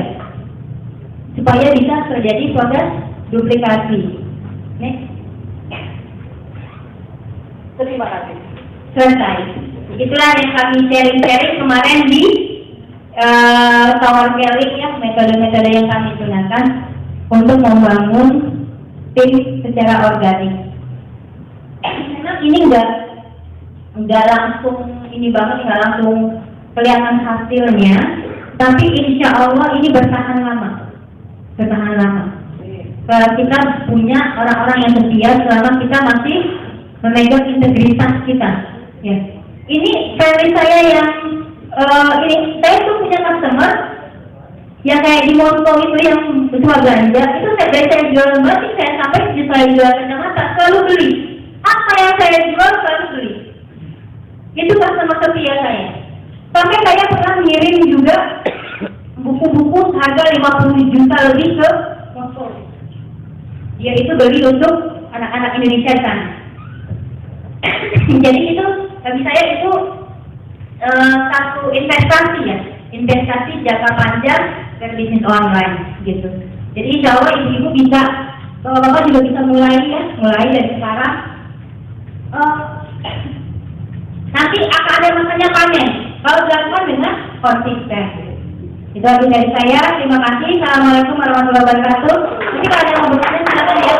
Supaya bisa terjadi proses duplikasi. Next. Terima kasih. Selesai. Itulah yang kami sharing kemarin di storytelling ya, metode-metode yang kami gunakan untuk membangun tim secara organik. Memang ini enggak langsung ini banget, enggak langsung kelihatan hasilnya, tapi insya Allah ini bertahan lama. Kalau kita punya orang-orang yang setia selama kita masih memegang integritas kita, ya. Ini family saya yang ini saya tuh punya customer yang kayak di Moskow itu yang cuma belanja itu saya jual batik, saya sampai saya jual kacamata selalu beli. Apa yang saya jual selalu beli. Itu customer setia saya. Sampai saya pernah ngirim juga buku-buku harga 50 juta lebih ke Moskow. Dia itu beli untuk anak-anak Indonesia kan. Jadi itu bagi saya itu satu investasi ya, investasi jangka panjang dan bisnis online gitu. Jadi insya Allah ibu-ibu bisa, bapak juga bisa mulai dari sekarang. Nanti akan ada masanya panen kalau dilakukan dengan konsisten. Itu aja dari saya. Terima kasih. Assalamualaikum warahmatullahi wabarakatuh. Nanti kalau ada yang mau bertanya silakan ya.